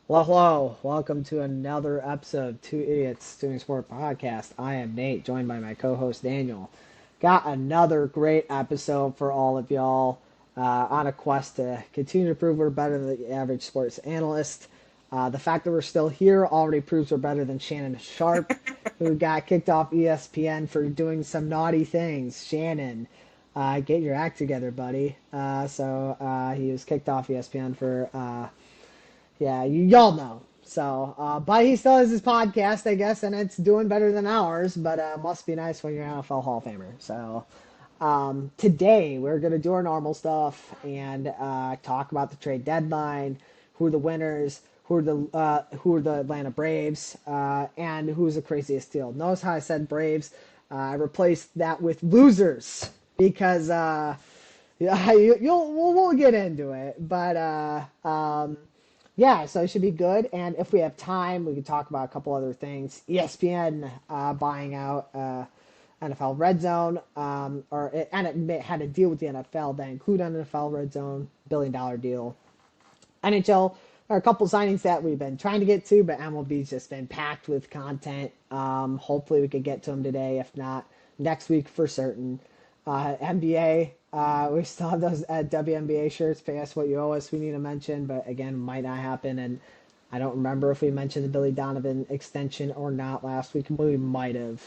Well, hello. Welcome to another episode of Two Idiots Doing Sport podcast. I am Nate, joined by my co-host Daniel. Got another great episode for all of y'all on a quest to continue to prove we're better than the average sports analyst. The fact that we're still here already proves we're better than Shannon Sharp, who got kicked off ESPN for doing some naughty things. Shannon, get your act together, buddy. He was kicked off ESPN for yeah, y'all know. But he still has his podcast, I guess, and it's doing better than ours. But must be nice when you're an NFL Hall of Famer. Today we're gonna do our normal stuff and talk about the trade deadline, who are the winners, who are the Atlanta Braves, and who's the craziest deal. Notice how I said Braves. I replaced that with losers because yeah, we'll get into it, but yeah, so it should be good. And if we have time, we can talk about a couple other things. ESPN buying out NFL Red Zone, and it had a deal with the NFL that include an NFL Red Zone $1 billion deal. NHL are a couple signings that we've been trying to get to, but MLB's just been packed with content. Hopefully, we could get to them today. If not, next week for certain. NBA, we still have those WNBA shirts. Pay us what you owe us. We need to mention, but again, might not happen. And I don't remember if we mentioned the Billy Donovan extension or not last week. We might have.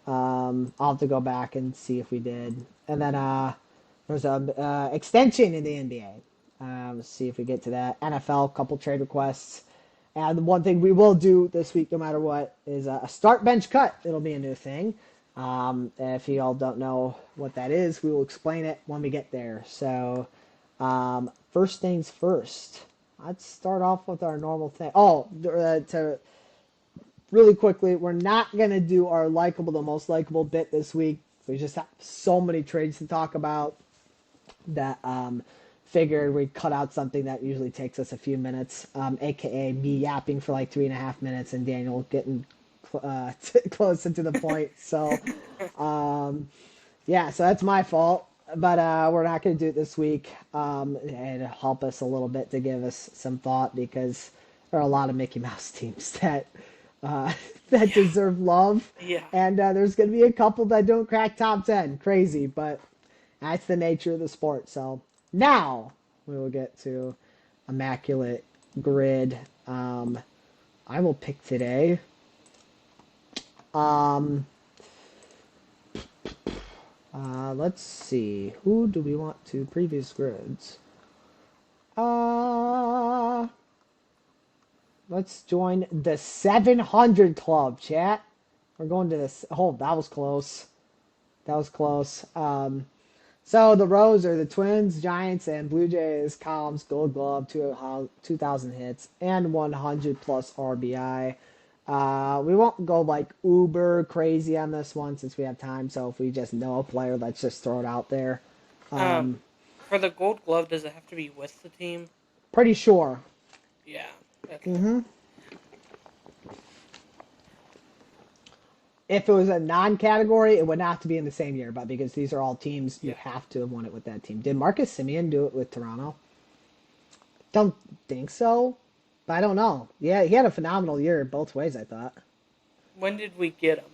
I'll have to go back and see if we did. And then there's a extension in the NBA. Let's see if we get to that. NFL, couple trade requests. And the one thing we will do this week, no matter what, is a start bench cut. It'll be a new thing. If you all don't know what that is, we will explain it when we get there. First things first. Let's start off with our normal thing. To really quickly, we're not going to do our the most likable bit this week. We just have so many trades to talk about that figured we'd cut out something that usually takes us a few minutes, aka me yapping for like 3.5 minutes and Daniel getting closer to the point. Yeah, so that's my fault. But we're not going to do it this week. And help us a little bit to give us some thought because there are a lot of Mickey Mouse teams that uh, that Yeah, deserve love, yeah. and there's going to be a couple that don't crack top 10. Crazy, but that's the nature of the sport. So now we will get to immaculate grid. I will pick today. Um, let's see. Who do we want to previous grids? Uh, let's join the 700 club, chat. We're going to this. Oh, that was close. That was close. So the rows are the Twins, Giants, and Blue Jays columns, Gold Glove, 2,000 hits, and 100 plus RBI. We won't go like uber crazy on this one since we have time. So if we just know a player, let's just throw it out there. Um, Um, for the Gold Glove, does it have to be with the team? Pretty sure. Yeah. Okay. hmm If it was a non-category, it would not have to be in the same year, but because these are all teams, you Yeah. have to have won it with that team. Did Marcus Simeon do it with Toronto? Don't think so, but I don't know. Yeah, he had a phenomenal year both ways, I thought. When did we get him?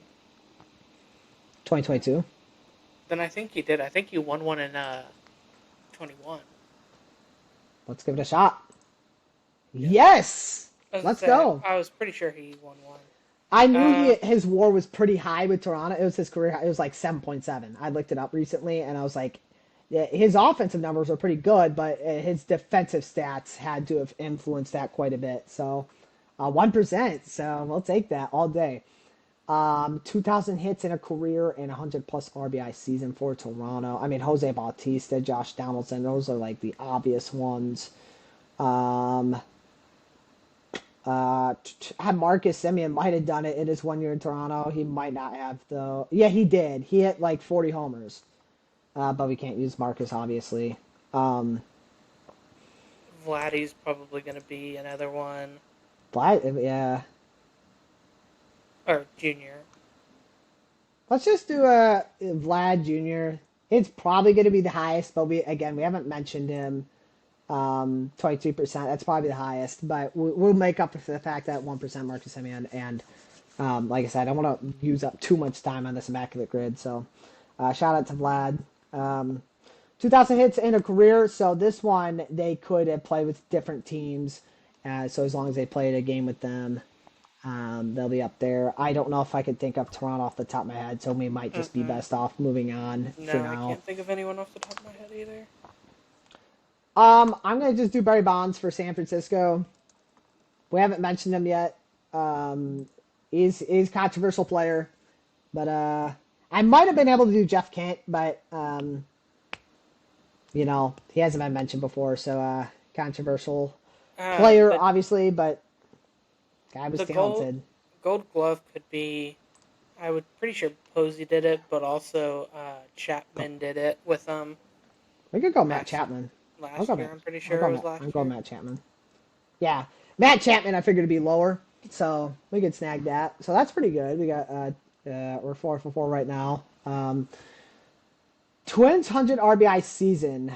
2022. Then I think he did. I think he won one in 21. Let's give it a shot. Yeah. Yes! I was gonna Let's say go. I was pretty sure he won one. I knew Uh, his WAR was pretty high with Toronto. It was his career high. It was like 7.7. I looked it up recently, and I was like, yeah, his offensive numbers were pretty good, but his defensive stats had to have influenced that quite a bit. So, 1%. So we'll take that all day. 2,000 hits in a career and 100 plus RBI season for Toronto. I mean, Jose Bautista, Josh Donaldson, those are like the obvious ones. Um, Marcus Simeon might have done it in his 1 year in Toronto. He might not have though. Yeah, he did. He hit like 40 homers. But we can't use Marcus obviously. Um, Vladdy's probably gonna be another one, yeah. or Junior. Let's just do Vlad Jr. It's probably going to be the highest, but we haven't mentioned him. 22%. That's probably the highest, but we'll make up for the fact that 1% Marcus Semien. And like I said, I don't want to use up too much time on this immaculate grid. So shout out to Vlad. 2,000 hits in a career. So this one, they could have played with different teams. So as long as they played a game with them, they'll be up there. I don't know if I could think of Toronto off the top of my head, so we might just be Mm-mm. best off moving on for No, I now. can't think of anyone off the top of my head either. I'm gonna just do Barry Bonds for San Francisco. We haven't mentioned him yet. Um, he's a controversial player, but I might have been able to do Jeff Kent, but he hasn't been mentioned before, so controversial player, The obviously, but guy was the gold talented. gold glove could be. I would pretty sure Posey did it, but also Chapman did it with We could go Matt last Chapman. I'll last go year. Matt. I'm pretty I'll sure go it was Matt. last I'm going year. Matt Chapman. Yeah, Matt Chapman. I figured to be lower, so we could snag that. So that's pretty good. We got we're 4 for 4 right now. Twins 100 RBI season.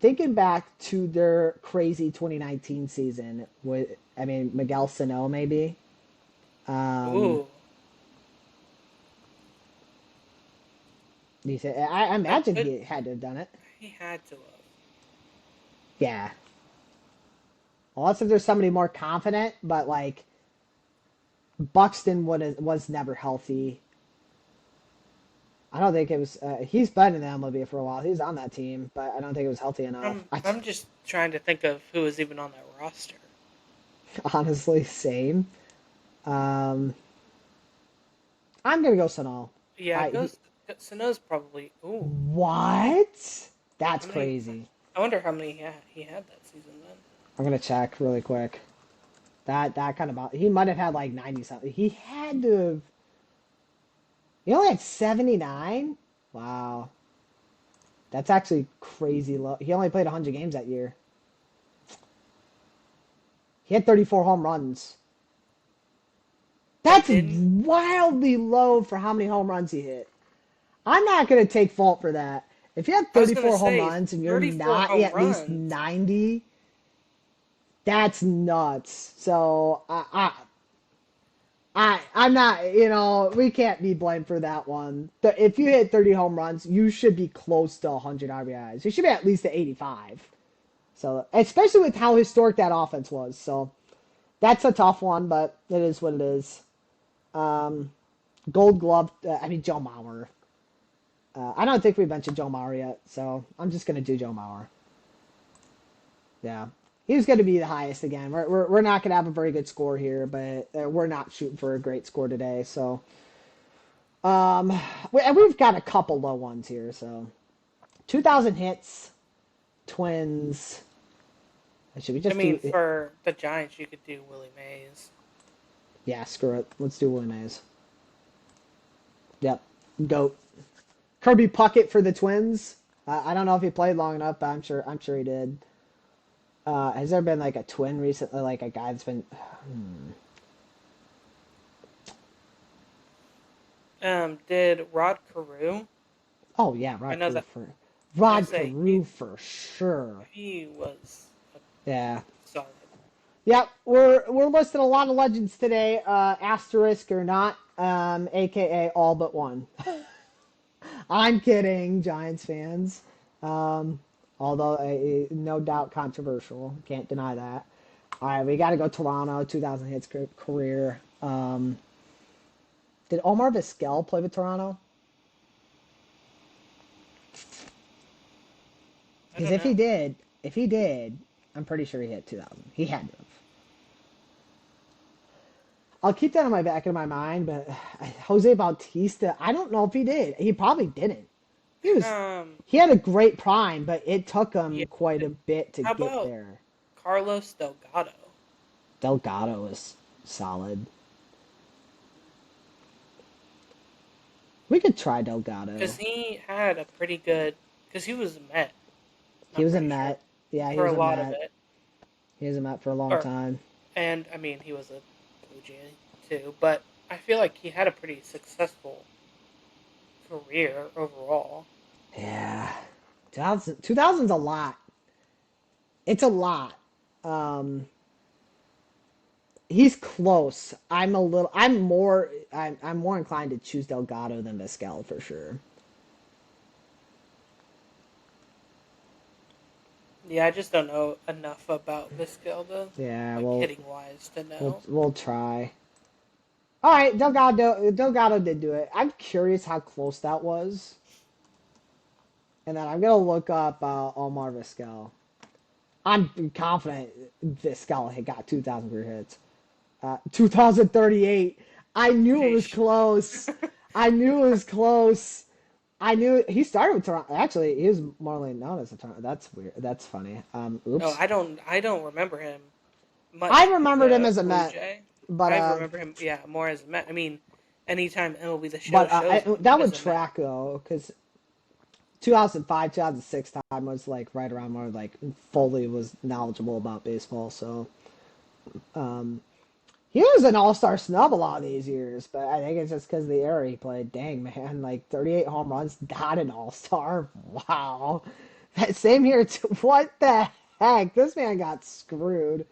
Thinking back to their crazy 2019 season with, I mean, Miguel Sano maybe. Um, Ooh, you say, I that imagine could he had to have done it. he had to have. Yeah, unless if there's somebody more confident, but like Buxton was never healthy. I don't think it was. He's been in the MLB for a while. He's on that team, but I don't think it was healthy enough. I'm just trying to think of who was even on that roster. Honestly, same. Um, I'm gonna go Sanal. Yeah, I it he, goes. Sano's probably. Ooh, what? That's how many? crazy. I wonder how many he had that season then. I'm gonna check really quick. That kind of he might have had like 90 something. He had to have. He only had 79. Wow, that's actually crazy low. He only played 100 games that year. He had 34 home runs. But That's didn't wildly low for how many home runs he hit. I'm not going to take fault for that. If you have I was gonna 34 home say runs and you're 34 not home at least runs. 90, that's nuts. So I'm not. We can't be blamed for that one. If you hit 30 home runs, you should be close to 100 RBIs. You should be at least at 85. So especially with how historic that offense was. So that's a tough one, but it is what it is. Um, Gold Glove. I mean, Joe Mauer. I don't think we mentioned Joe Mauer yet, so I'm just gonna do Joe Mauer. Yeah, he's gonna be the highest again. We're not gonna have a very good score here, but we're not shooting for a great score today. So and we've got a couple low ones here. So 2,000 hits, Twins. Should we I just mean, do? for the Giants, you could do Willie Mays. Yeah, screw it. Let's do Willie Mays. Yep, goat. Kirby Puckett for the Twins. I don't know if he played long enough, but I'm sure he did. Has there been like a twin recently, like a guy that's been? Did Rod Carew? Oh yeah, I Rod know Carew that. for I Rod say he Carew for sure. he was Yeah, solid. yep. We're listing a lot of legends today, asterisk or not, aka all but one. I'm kidding, Giants fans. Um, although no doubt controversial, can't deny that. All right, we got to go Toronto, 2,000 hits career. Did Omar Vizquel play with Toronto? I Because don't know. if he did, I'm pretty sure he hit 2,000. He had to have. I'll keep that in my back of my mind, but Jose Bautista, I don't know if he did. He probably didn't. He was he had a great prime, but it took Yeah. him quite a bit to How get about there. Carlos Delgado? Delgado is solid. We could try Delgado. Because he had a pretty good. Because he was a Met. He I'm was a pretty sure Met. Yeah, he for a was a lot of Met. it. He was a Met for a long Or time. and I mean he was a Blue Jay too, but I feel like he had a pretty successful career overall. Yeah. 2000's a lot. It's a lot. Um, he's close. I'm more inclined to choose Delgado than Vizquel for sure. Yeah, I just don't know enough about Vizquel to Yeah, like hitting wise to know. we'll try. All right, Delgado did do it. I'm curious how close that was, and then I'm gonna look up Omar Vizquel. I'm confident Vizquel had got 2,000 career hits. 2038. I knew it was Sheesh. close. I knew it was close. I knew he started with Toronto. Actually, he was more like known as a Toronto. That's weird. That's funny. No, Oops. I don't remember him I much as remembered him a as a Blue Met, Jay. but I remember him, yeah, more as a Met. I mean, anytime MLB the Show but shows him that as would a Met. track though, because 2005, 2006 time was like right around where like Foley was knowledgeable about baseball. So um, he was an all-star snub a lot of these years, but I think it's just because of the era he played. Dang, man, like 38 home runs, not an all-star. Wow. Same here. What the heck? This man got screwed.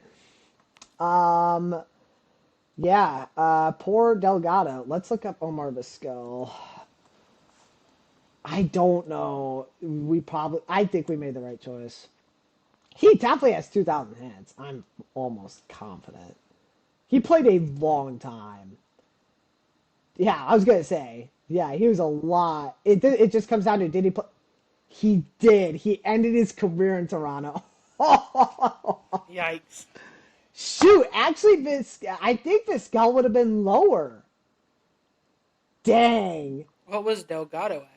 Um, yeah, poor Delgado. Let's look up Omar Vizquel. I don't know. I think we made the right choice. He definitely has 2,000 hits. I'm almost confident. He played a long time. Yeah, I was gonna say. Yeah, he was a lot. It just comes down to did he play? He did. He ended his career in Toronto. Yikes! Shoot, actually, I think Vizquel would have been lower. Dang. What was Delgado at?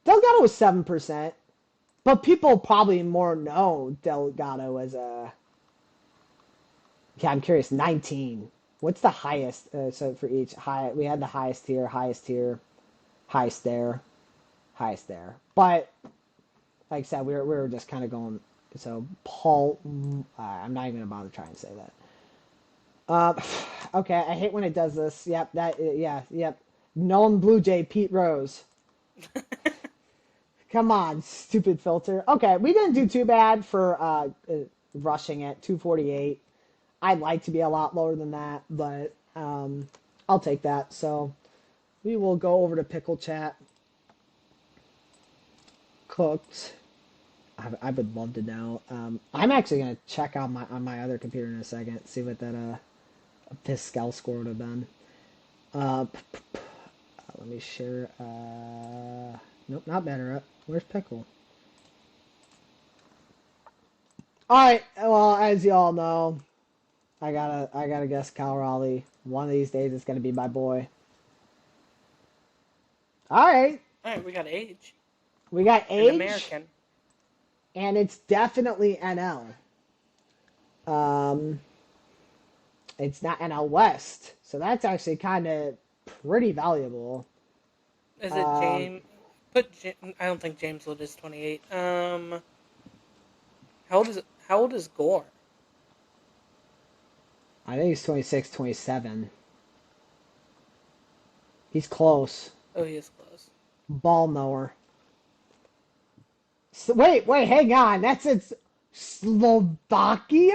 Delgado was 7%, but people probably more know Delgado as a. Yeah, I'm curious. 19. What's the highest? So for each high, we had the highest here, highest here, highest there, highest there. But like I said, we were just kind of going. So Paul, I'm not even gonna bother trying to say that. Uh, okay, I hate when it does this. Yep, yeah, yep. Known Blue Jay Pete Rose. Come on, stupid filter. Okay, we didn't do too bad for rushing it. 248. I'd like to be a lot lower than that, but I'll take that. So we will go over to Pickle Chat. Cooked. I would love to know. I'm actually gonna check on my other computer in a second, see what that Vizquel score would have been. Let me share. Nope, not better up. Where's Pickle? All right. Well, as you all know, I gotta guess Cal Raleigh. One of these days, it's gonna be my boy. All right. All right, we got age, We got an age, American. and it's definitely NL. Um, it's not NL West, so that's actually kind of pretty valuable. Is it Um, James? I don't think James Wood is 28. How old is Gore? I think he's 26, 27. He's close. Oh, he is close. Ball knower. So, wait, hang on. That's in Slovakia?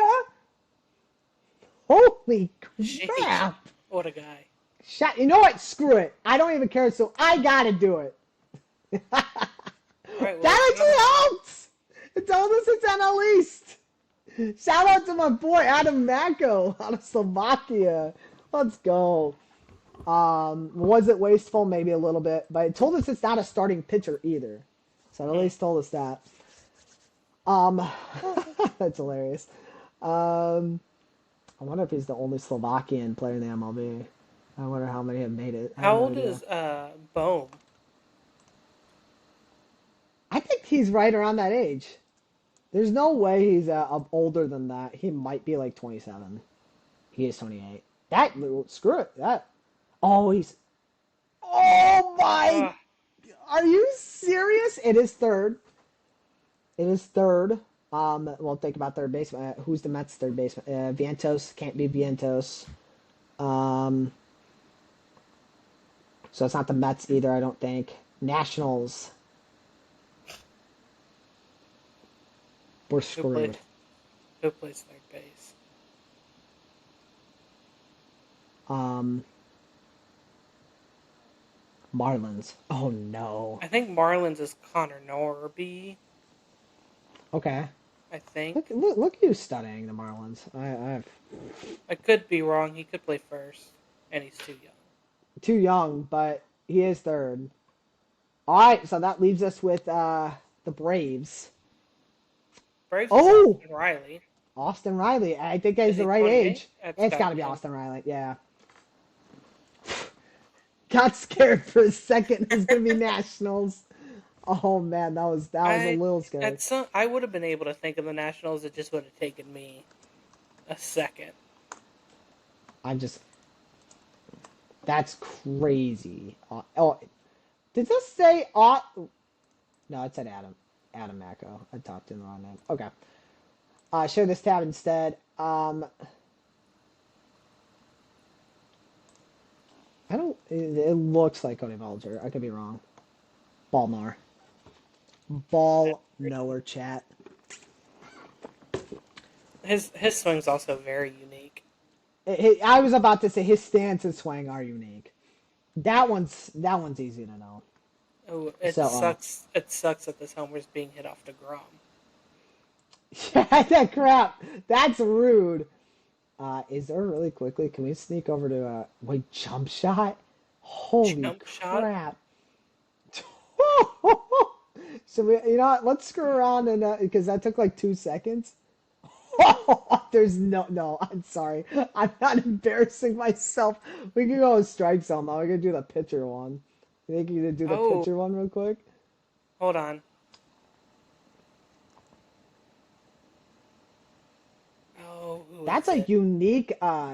Holy Sheesh, crap! what a guy. You know what? Screw it. I don't even care, so I gotta do it. All right, well, That what's the actually number? helps! It told us it's NL East. Shout out to my boy Adam Mako out of Slovakia. Let's go. Was it wasteful? Maybe a little bit, but it told us it's not a starting pitcher either. So it at Hmm. least told us that. Um, that's hilarious. Um, I wonder if he's the only Slovakian player in the MLB. I wonder how many have made it. I have How no old idea. is Bohm? I think he's right around that age. There's no way he's older than that. He might be like 27. He is 28. That screw it. That. Oh, he's. Oh my! Oh, Are you serious? It is third. It is third. Well, think about third baseman. Who's the Mets' third baseman? Vientos can't be Vientos. Um, so it's not the Mets either. I don't think. Nationals. we're Who plays screwed. who plays third base? Um, Marlins. Oh no. I think Marlins is Connor Norby. Okay. I think. Look at you studying the Marlins. I've I could be wrong. He could play first, and he's too young. too young, but he is third. All right, so that leaves us with the Braves. Braves is Oh, Austin Riley. Austin Riley. I think he's Is the he right 28? age. That's It's got got to to be be him. Austin Riley. Yeah. Got scared for a second. It was gonna be Nationals. Oh man, that was a I little scary. I would have been able to think of the Nationals. It just would have taken me a second. I'm just that's crazy. Oh, did this say? No, it said Adam. Adam Macko. I talked in the wrong name. Okay. Show this tab instead. I don't. It looks like Cody Bellinger. I could be wrong. Ballmar. Ball knower chat. His swing's also very unique. I was about to say his stance and swing are unique. That one's easy to know. Oh, it So, sucks. It sucks that this homer's being hit off Degrom. that crap. That's rude. Is there really quickly? Can we sneak over to wait, jump shot? Holy Jump shot. crap! So we, what? Let's screw around and because that took like 2 seconds. There's no. I'm sorry. I'm not embarrassing myself. We can go with strike zone though. We can do the pitcher one. You think you could do the Oh, pitcher one real quick? hold on. Oh, who That's is a it? unique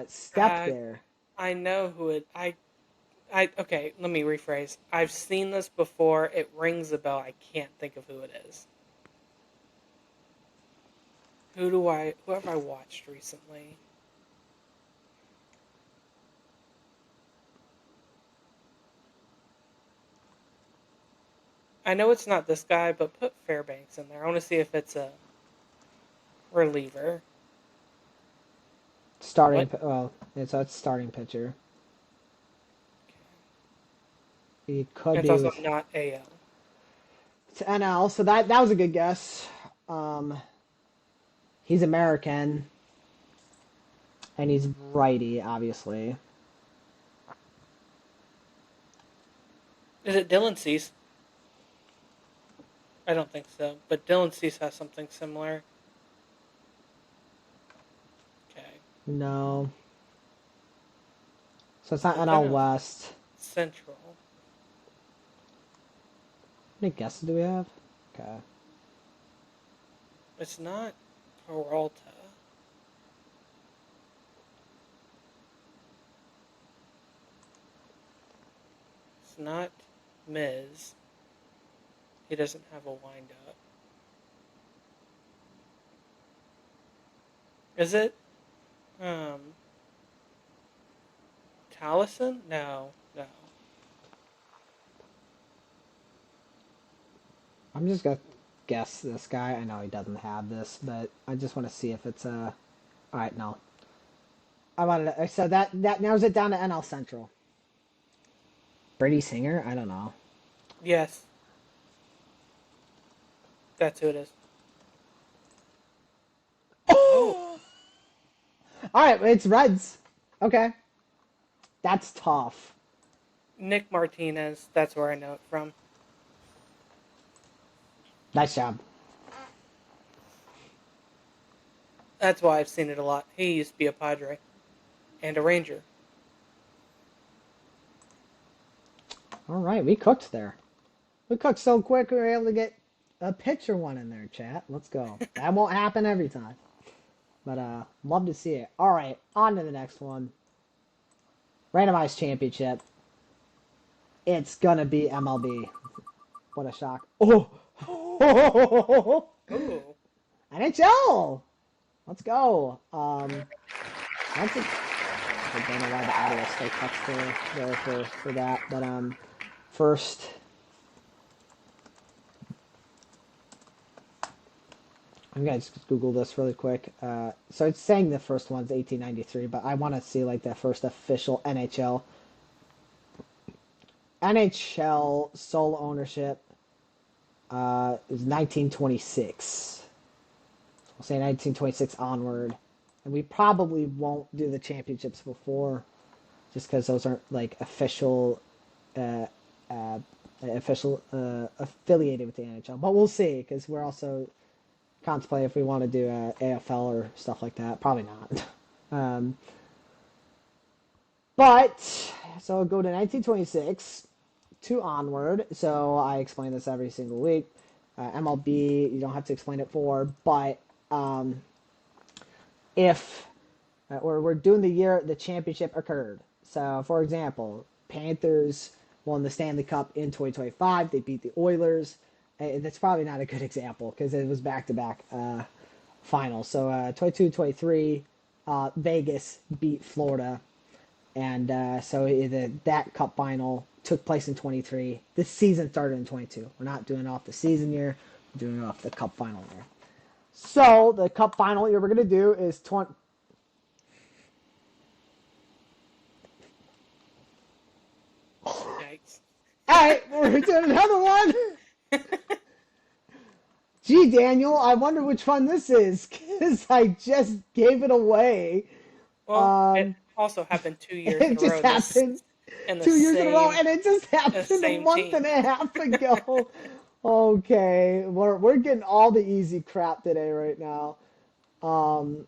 step Uh, there. I know who it. Okay. Let me rephrase. I've seen this before. It rings a bell. I can't think of who it is. Who have I watched recently? I know it's not this guy, but put Fairbanks in there. I want to see if it's a reliever. Starting. What? Well, it's starting pitcher. He could It's be also with not AL. it's NL. So that was a good guess. Um, he's American and he's righty, obviously. Is it Dylan Cease? I don't think so, but Dylan Cease has something similar. Okay. No. So it's not So then NL it's West. Central. How many guesses do we have? Okay. It's not Peralta. It's not Miz. He doesn't have a windup. Is it? Um, Taliesin? No, no. I'm just gonna guess this guy. I know he doesn't have this, but I just want to see if it's a. All right, no. I wanted to, so that narrows it down to NL Central. Brady Singer? I don't know. Yes, that's who it is. Oh, Oh! All right, it's Reds. Okay, that's tough. Nick Martinez. That's where I know it from. Nice job. That's why I've seen it a lot. He used to be a Padre and a Ranger. All right, we cooked there. We cooked so quick we were able to get a pitcher one in there, chat. Let's go. That won't happen every time. But love to see it. All right, on to the next one. Randomized championship. It's gonna be MLB. What a shock. Oh! Oh, NHL! Let's go. That's a, I don't know why the audio still cuts there for that, but first I'm gonna just Google this really quick. So it's saying the first one's 1893, but I want to see like the first official NHL. NHL sole ownership is 1926. I'll say 1926 onward, and we probably won't do the championships before, just because those aren't like uh, uh, affiliated with the NHL. But we'll see, because we're also contemplating if we want to do AFL or stuff like that. Probably not. um, but so go to 1926 to onward. So I explain this every single week. MLB, you don't have to explain it for, but um, if we're doing the year the championship occurred. So, for example, Panthers won the Stanley Cup in 2025. They beat the Oilers. That's probably not a good example because it was back-to-back finals. So, 22-23, Vegas beat Florida. And that cup final took place in 23. This season started in 22. We're not doing it off the season year. We're doing it off the cup final year. So, the cup final year we're going to do is 20. Yikes. All right, we're doing another one. Gee, Daniel, I wonder which one this is because I just gave it away. Well, it Um, also happened 2 years in it a just row. This happened and the 2 years in a row, same and it just the happened a same month and team. a half ago. Okay, we're getting all the easy crap today right now. Um,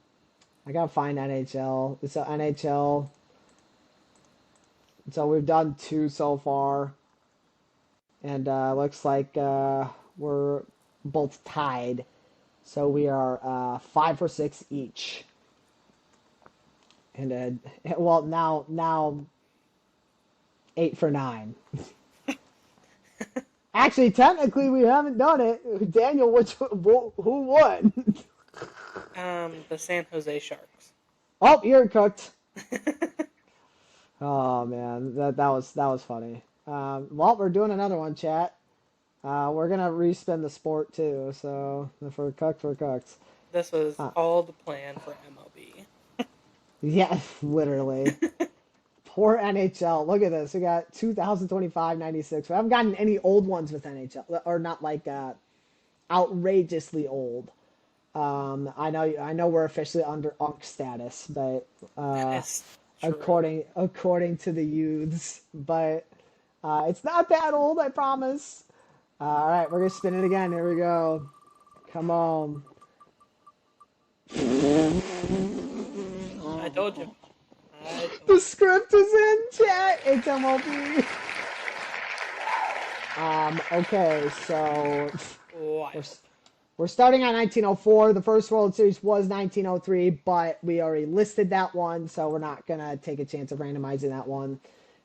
I gotta find NHL. So NHL. So we've done two so far, and looks like we're both tied. So we are 5 for 6 each. And well, now 8 for 9. Actually, technically, we haven't done it. Daniel, who won? The San Jose Sharks. Oh, you're cooked. Oh man, that was funny. Well, we're doing another one, chat. We're gonna respin the sport too. So if we're cooked, we're cooked. This was Uh, all the plan for MLB. yeah, literally. Poor NHL. Look at this. We got 2025 96. We haven't gotten any old ones with NHL, or not like outrageously old. I know we're officially under UNC status, but That is true. according to the youths, but it's not that old, I promise. All right, we're gonna spin it again. Here we go. Come on. I told you. I The told you. script is in chat. It's MLB. Okay, so we're Wild. we're starting on 1904. The first World Series was 1903, but we already listed that one, so we're not gonna take a chance of randomizing that one.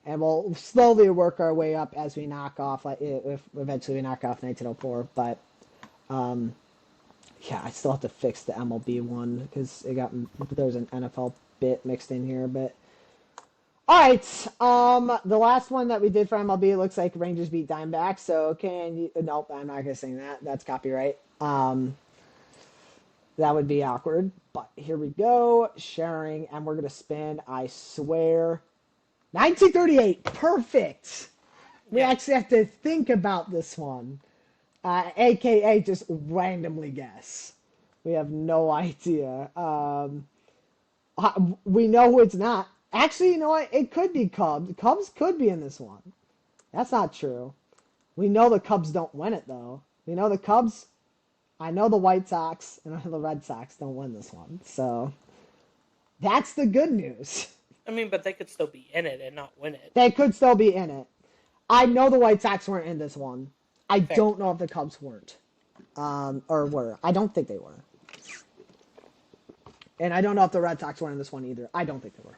And we'll slowly work our way up as we knock off, like if eventually we knock off 1904. But yeah, I still have to fix the MLB one because there's an NFL bit mixed in here. But all right, the last one that we did for MLB looks like Rangers beat Diamondbacks. So can you? Nope, I'm not gonna sing that. That's copyright. That would be awkward. But here we go, sharing, and we're gonna spin. I swear, 1938. Perfect. We actually Yikes. have to think about this one, aka just randomly guess. We have no idea. We know who it's not. Actually, you know what? It could be Cubs. Cubs could be in this one. That's not true. We know the Cubs don't win it though. We know the Cubs. I know the White Sox and the Red Sox don't win this one. So that's the good news. I mean, but they could still be in it and not win it. They could still be in it. I know the White Sox weren't in this one. I Fair. don't know if the Cubs weren't. Or were. I don't think they were. And I don't know if the Red Sox were in this one either. I don't think they were.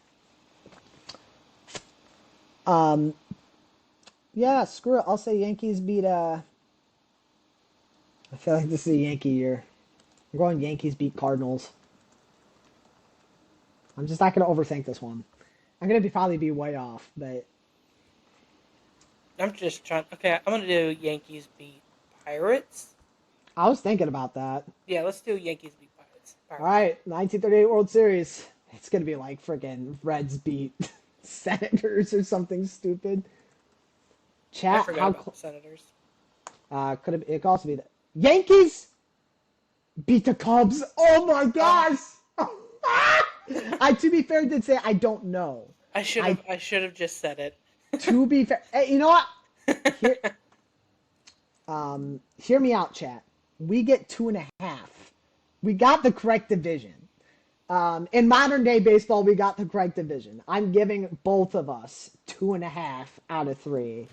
Yeah, screw it. I'll say Yankees beat I feel like this is a Yankee year. I'm going Yankees beat Cardinals. I'm just not gonna overthink this one. I'm gonna probably be way off, but I'm just trying. Okay, I'm gonna do Yankees beat Pirates. I was thinking about that. Yeah, let's do Yankees beat Pirates. All Pirates. right, 1938 World Series. It's gonna be like freaking Reds beat Senators or something stupid. I Chat, forgot how about the Senators. could it could also be the Yankees beat the Cubs? Oh my Uh, gosh! I to be fair did say I don't know. I I should have just said it. to be fair, hey, you know what? Here, hear me out, chat. We get 2.5. We got the correct division. In modern day baseball, we got the correct division. I'm giving both of us 2.5 out of 3.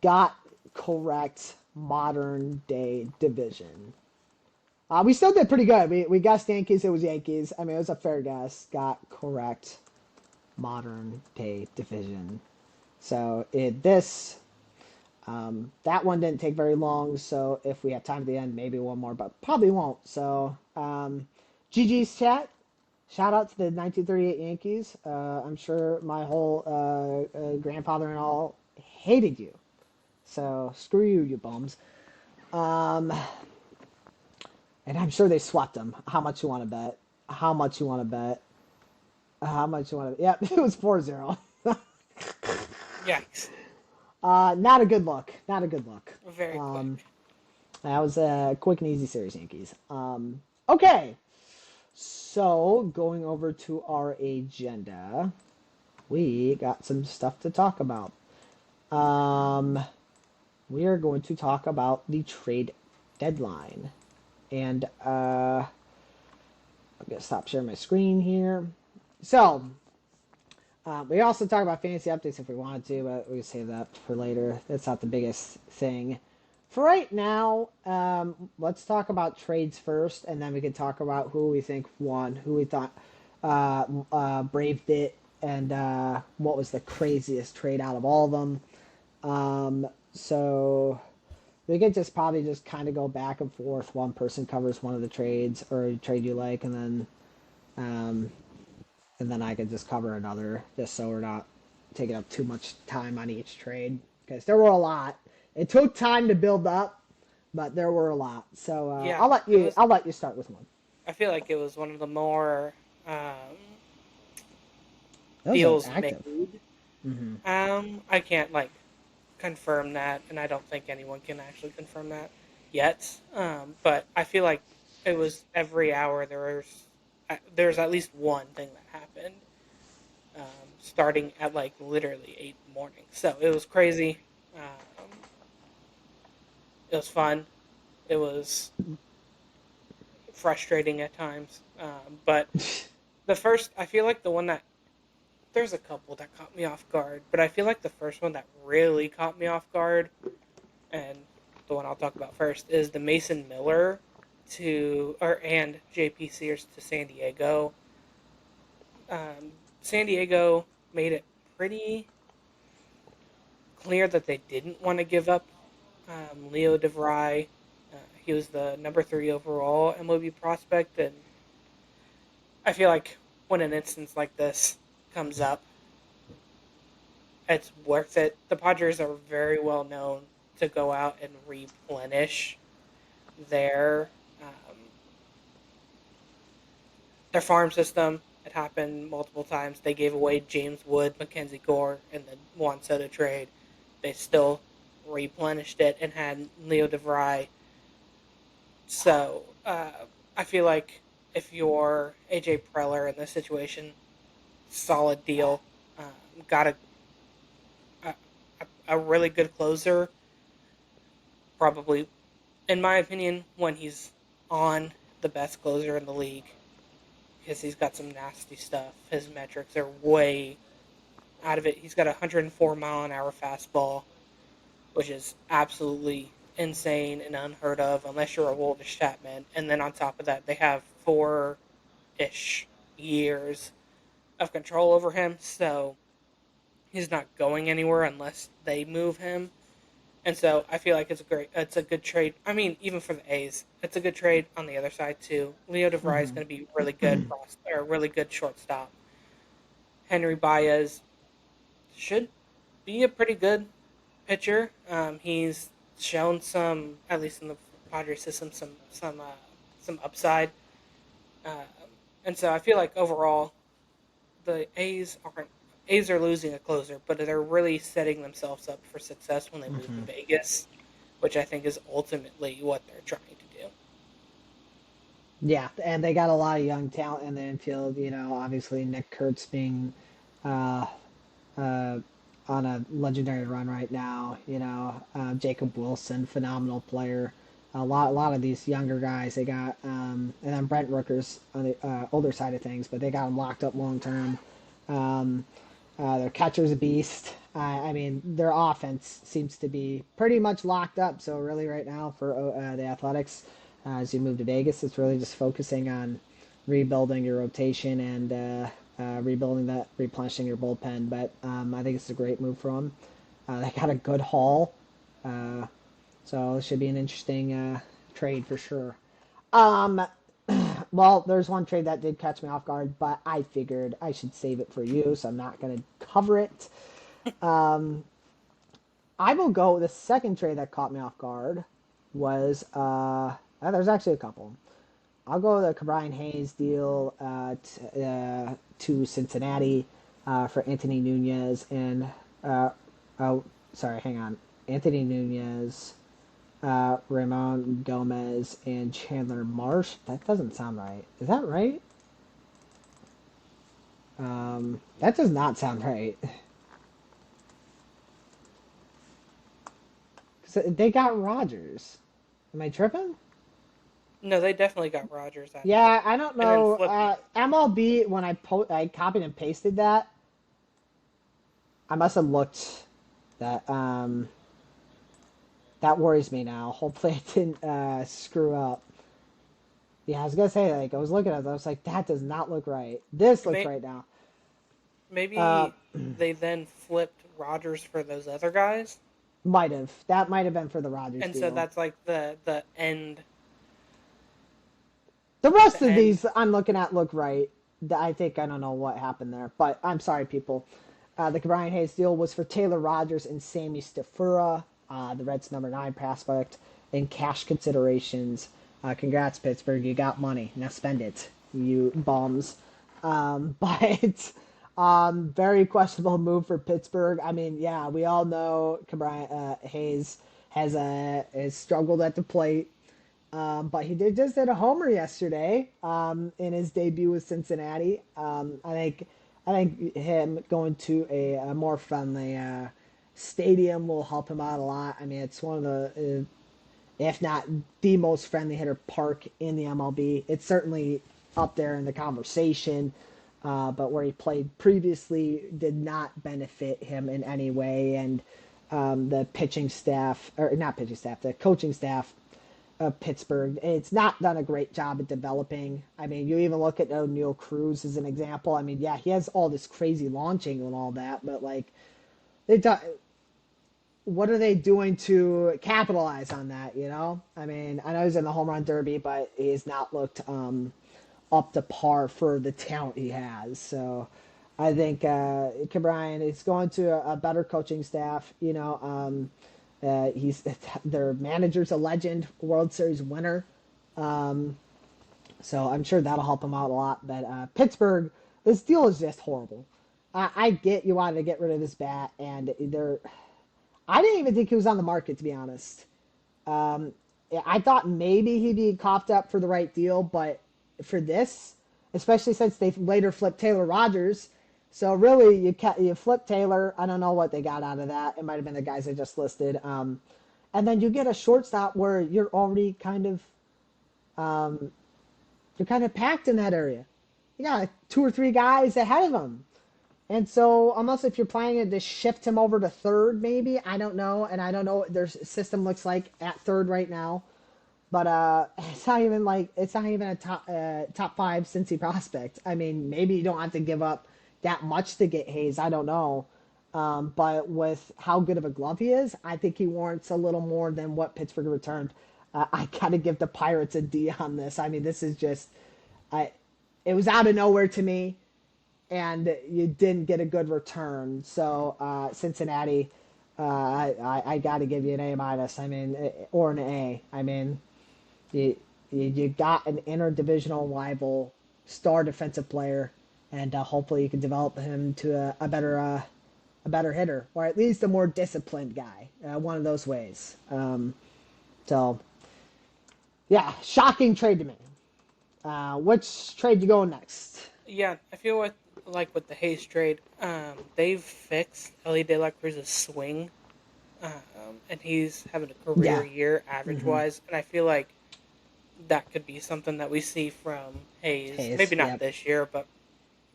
Got correct modern day division. We still did pretty good. We guessed Yankees. It was Yankees. I mean, it was a fair guess. Got correct modern day division. So that one didn't take very long. So if we have time at the end, maybe one more, but probably won't. So GG's chat. Shout out to the 1938 Yankees. I'm sure my whole grandfather and all hated you. So screw you, you bums. Um, and I'm sure they swept them. How much you want to bet? How much you want to bet? How much you want to? Yep, it was 4-0. Yikes! Not a good look. Not a good look. Very Um, quick. that was a quick and easy series, Yankees. Okay, so going over to our agenda, we got some stuff to talk about. Um, we are going to talk about the trade deadline. And I'm going to stop sharing my screen here. So, we also talk about fantasy updates if we wanted to, but we can save that for later. That's not the biggest thing. For right now, let's talk about trades first, and then we can talk about who we think won, who we thought braved it, and what was the craziest trade out of all of them. So we could just probably just kind of go back and forth. One person covers one of the trades or a trade you like, um, and then I could just cover another, just so we're not taking up too much time on each trade because there were a lot. It took time to build up, but there were a lot. So Yeah, I'll let it you was. I'll let you start with one. I feel like it was one of the more That was deals active. made. Mm-hmm. I can't like confirm that, and I don't think anyone can actually confirm that yet. But I feel like it was every hour there's at least one thing that happened, starting at like literally 8 in the morning. So it was crazy. It was fun. It was frustrating at times. But I feel like the one that there's a couple that caught me off guard, but I feel like the first one that really caught me off guard, and the one I'll talk about first, is the Mason Miller and JP Sears to San Diego. San Diego made it pretty clear that they didn't want to give up Leo DeVry. He was the number 3 overall MLB prospect, and I feel like when an instance like this comes up, it's worth it. The Padres are very well known to go out and replenish their um, their farm system. It happened multiple times. They gave away James Wood, Mackenzie Gore, in the Juan Soto trade. They still replenished it and had Leo DeVry. So I feel like if you're AJ Preller in this situation, solid deal. Got a, a really good closer. Probably, in my opinion, when he's on, the best closer in the league because he's got some nasty stuff. His metrics are way out of it. He's got a 104-mile-an-hour fastball, which is absolutely insane and unheard of unless you're a Woldish Chapman. And then on top of that, they have 4-ish years of control over him, so he's not going anywhere unless they move him. And so I feel like it's a good trade. I mean, even for the A's, it's a good trade on the other side too. Leo DeVry is Mm-hmm. going to be really good or really good shortstop. Henry Baez should be a pretty good pitcher. He's shown some, at least in the Padres system, some upside. Um, and so I feel like overall the A's are losing a closer, but they're really setting themselves up for success when they move to Hmm. Vegas, which I think is ultimately what they're trying to do. Yeah, and they got a lot of young talent in the infield. Obviously Nick Kurtz being uh, uh, on a legendary run right now. Jacob Wilson, phenomenal player. A lot of these younger guys they got, and then Brent Rooker's on the older side of things, but they got him locked up long term. Um, their catcher's a beast. I mean, their offense seems to be pretty much locked up. So really, right now for the Athletics, as you move to Vegas, it's really just focusing on rebuilding your rotation and rebuilding that, replenishing your bullpen. But I think it's a great move for them. They got a good haul, uh, so it should be an interesting trade for sure. Um, well, there's one trade that did catch me off guard, but I figured I should save it for you, so I'm not going to cover it. I will go. The second trade that caught me off guard was there's actually a couple. I'll go with the Brian Hayes deal to Cincinnati for Anthony Nunez and oh, sorry, hang on, Anthony Nunez, Ramon Gomez, and Chandler Marsh. That doesn't sound right. Is that right? That does not sound right. 'Cause they got Rogers. Am I tripping? No, they definitely got Rogers out of it, Yeah, I don't and then know. flipped him. MLB when I copied and pasted that, I must have looked that that worries me now. Hopefully I didn't screw up. Yeah, I was gonna say like I was looking at it, I was like that does not look right. This looks May, right now. Uh, Maybe they then flipped Rogers for those other guys, might have that might have been for the Rogers and so deal. that's like The rest the of end. these I'm looking at look right. I think I don't know what happened there, but I'm sorry, people. The Brian Hayes deal was for Taylor Rogers and Sammy Stafura, the Reds' number 9 prospect, in cash considerations. Congrats, Pittsburgh. You got money. Now spend it, you bums. But very questionable move for Pittsburgh. I mean, yeah, we all know Hayes has struggled at the plate. But he just did a homer yesterday in his debut with Cincinnati. I think him going to a more friendly stadium will help him out a lot. I mean, it's one of the, if not the most friendly hitter park in the MLB. It's certainly up there in the conversation. But where he played previously did not benefit him in any way, and the pitching staff, or not pitching staff, the coaching staff of Pittsburgh. It's not done a great job at developing. I mean, you even look at O'Neill Cruz as an example. I mean, yeah, he has all this crazy launching and all that, but like, they do, what are they doing to capitalize on that? I mean, I know he's in the home run derby, but he's not looked up to par for the talent he has. So I think Cabrian is going to a better coaching staff. He's their manager's a legend, World Series winner. So I'm sure that'll help him out a lot. But Pittsburgh, this deal is just horrible. I get you wanted to get rid of this bat, and I didn't even think he was on the market to be honest. I thought maybe he'd be coughed up for the right deal, but for this, especially since they later flipped Taylor Rogers, so really you flip Taylor. I don't know what they got out of that. It might have been the guys I just listed. And then you get a shortstop where you're kind of packed in that area. You got 2 or 3 guys ahead of him. And so, unless if you're planning to shift him over to third, maybe I don't know, and I don't know what their system looks like at third right now. But it's not even a top 5 Cincy prospect. I mean, maybe you don't have to give up that much to get Hayes. I don't know, but with how good of a glove he is, I think he warrants a little more than what Pittsburgh returned. I gotta give the Pirates a D on this. I mean, this is just, I, it was out of nowhere to me, and you didn't get a good return. So Cincinnati, I got to give you an A minus. I mean, or an A. I mean, you you got an interdivisional rival, star defensive player, and hopefully you can develop him to a better hitter, or at least a more disciplined guy. One of those ways. So yeah, shocking trade to me. Which trade you going next? Yeah, I feel like with the Hayes trade, they've fixed Ellie De La Cruz's swing, and he's having a career Yeah. year average Mm-hmm. wise, and I feel like that could be something that we see from Hayes. Hayes. Maybe not Yep. this year, but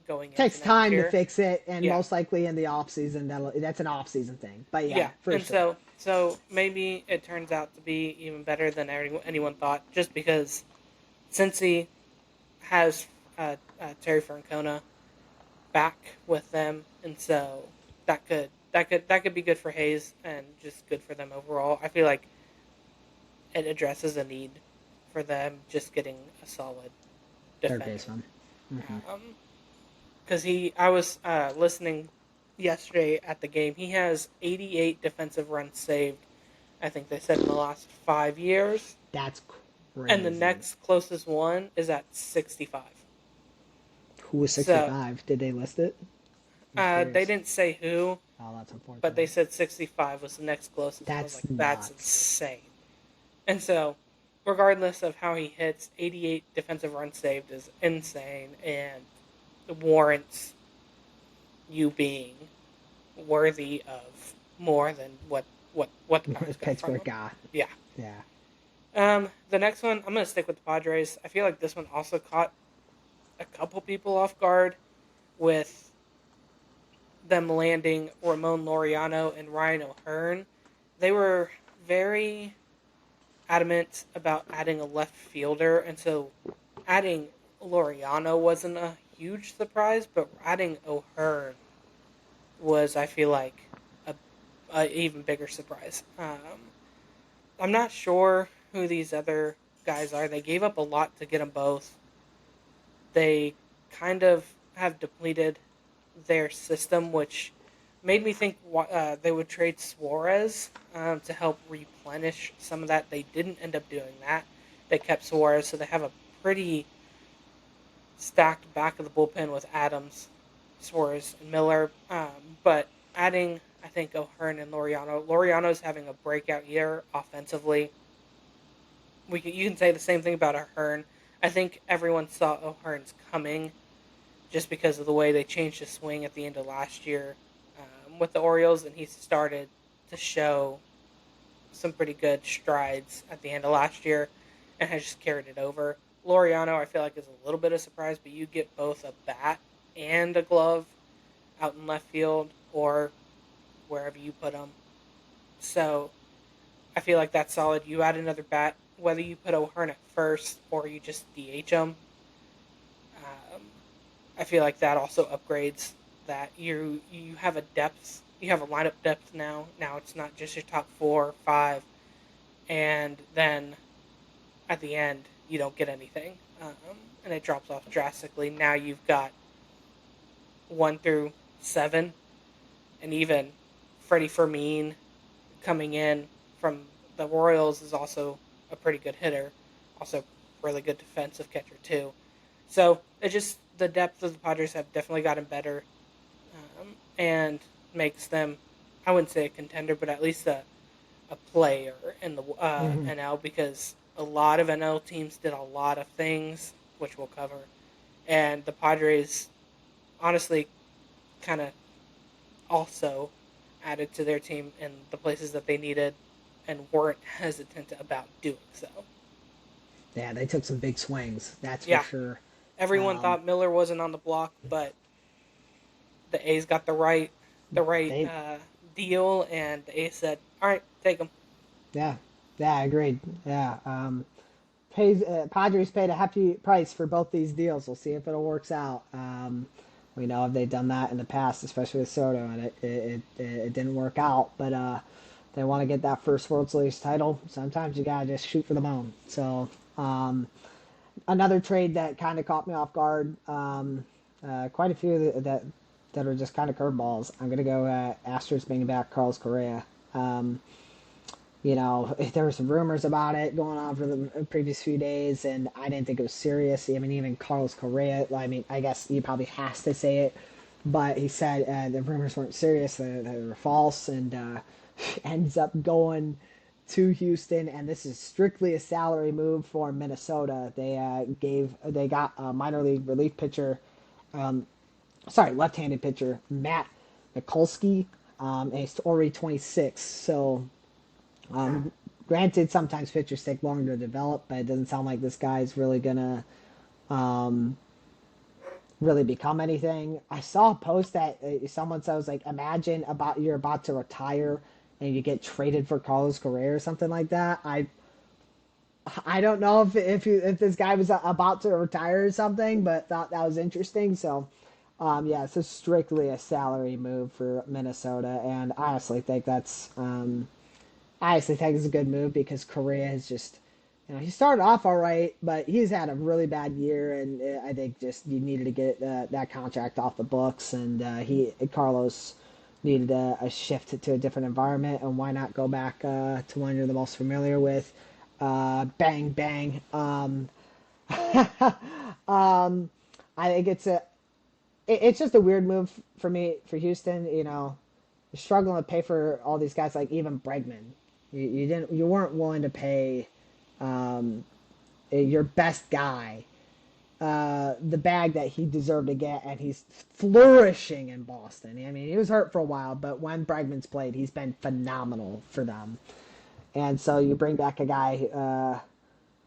going into Takes next time to year. fix it, and Yeah, most likely in the off season that's an off season thing. But yeah, yeah, for and sure. so maybe it turns out to be even better than anyone thought, just because since he has Terry Francona back with them, and so that could be good for Hayes and just good for them overall. I feel like it addresses a need for them just getting a solid Third defender. baseman. Mm-hmm. Because I was listening yesterday at the game. He has 88 defensive runs saved. I think they said in the last 5 years, That's and the crazy. next closest one is at 65. Who was So 65? Did they list it? I'm just they curious. didn't say who, Oh, that's but they unfortunate. said 65 was the next closest. I was That's like, that's nuts. insane. And so, regardless of how he hits, 88 defensive runs saved is insane and warrants you being worthy of more than what the Pirates got from Pittsburgh him. got. Yeah. Yeah. The next one, I'm gonna stick with the Padres. I feel like this one also caught a couple people off guard with them landing Ramon Laureano and Ryan O'Hearn. They were very adamant about adding a left fielder, and so adding Laureano wasn't a huge surprise, but adding O'Hearn was, I feel like, a even bigger surprise. I'm not sure who these other guys are. They gave up a lot to get them both. They kind of have depleted their system, which made me think they would trade Suarez to help replenish some of that. They didn't end up doing that. They kept Suarez, so they have a pretty stacked back of the bullpen with Adams, Suarez, and Miller. But adding, I think, O'Hearn and Laureano. Laureano's having a breakout year offensively. You can say the same thing about O'Hearn. I think everyone saw O'Hearn's coming just because of the way they changed his swing at the end of last year with the Orioles, and he started to show some pretty good strides at the end of last year and has just carried it over. Laureano, I feel like, is a little bit of a surprise, but you get both a bat and a glove out in left field or wherever you put them. So I feel like that's solid. You add another bat, whether you put O'Hearn at first or you just DH him. Um, I feel like that also upgrades that you have a depth, you have a lineup depth now. Now it's not just your top 4 or 5, and then at the end you don't get anything, and it drops off drastically. Now you've got 1 through 7, and even Freddie Fermin coming in from the Royals is also a pretty good hitter, also really good defensive catcher too. So it just the depth of the Padres have definitely gotten better, and makes them, I wouldn't say a contender, but at least a player in the Mm-hmm. NL, because a lot of NL teams did a lot of things, which we'll cover, and the Padres honestly kind of also added to their team in the places that they needed and weren't hesitant about doing so. Yeah, they took some big swings. That's for Yeah, sure. everyone Um, thought Miller wasn't on the block, but the A's got the right they, deal, and the A's said, "All right, take him." yeah, yeah, I agreed. Yeah, Padres paid a hefty price for both these deals. We'll see if it works out. We know they've done that in the past, especially with Soto, and it didn't work out. But they want to get that first World Series title. Sometimes you gotta just shoot for the moon. So another trade that kind of caught me off guard. Quite a few that that are just kind of curveballs. I'm gonna go Astros bringing back Carlos Correa. Um, there were some rumors about it going on for the previous few days, and I didn't think it was serious. I mean, even Carlos Correa, I mean, I guess he probably has to say it, but he said the rumors weren't serious, they were false, and ends up going to Houston, and this is strictly a salary move for Minnesota. They got a minor league relief pitcher, left-handed pitcher Matt Mikulski, and he's already 26. So um, granted, sometimes pitchers take longer to develop, but it doesn't sound like this guy's really gonna um, really become anything. I saw a post that someone says like, imagine about you're about to retire and you get traded for Carlos Correa or something like that. I don't know if this guy was about to retire or something, but thought that was interesting. So yeah, it's just strictly a salary move for Minnesota, and I honestly think it's a good move because Correa has just, he started off all right, but he's had a really bad year, and I think just you needed to get that contract off the books, and Carlos needed a shift to a different environment, and why not go back to one you're the most familiar with? Bang bang. I think it's just a weird move for me for Houston. You're struggling to pay for all these guys, like even Bregman. You weren't willing to pay your best guy the bag that he deserved to get, and he's flourishing in Boston. I mean, he was hurt for a while, but when Bregman's played, he's been phenomenal for them. And so you bring back a guy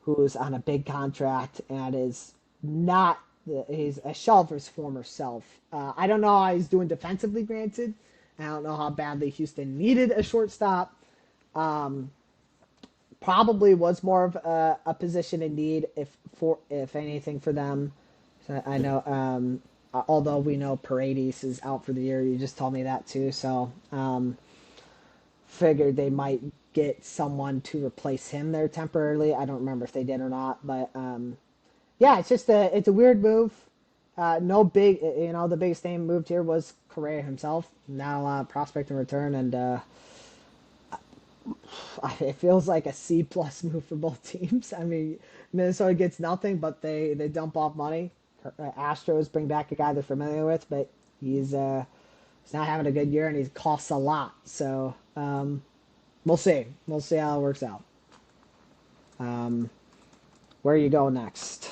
who's on a big contract and is not he's a shell of his former self. I don't know how he's doing defensively, granted. I don't know how badly Houston needed a shortstop. Probably was more of a position in need if anything for them. So I know, although we know Paredes is out for the year, you just told me that too. So figured they might get someone to replace him there temporarily. I don't remember if they did or not, but yeah, it's a weird move. No big, the biggest name moved here was Correa himself. Now prospect in return, and it feels like a C plus move for both teams. I mean, Minnesota gets nothing, but they dump off money. Astros bring back a guy they're familiar with, but he's not having a good year, and he costs a lot. So we'll see. We'll see how it works out. Where you go next?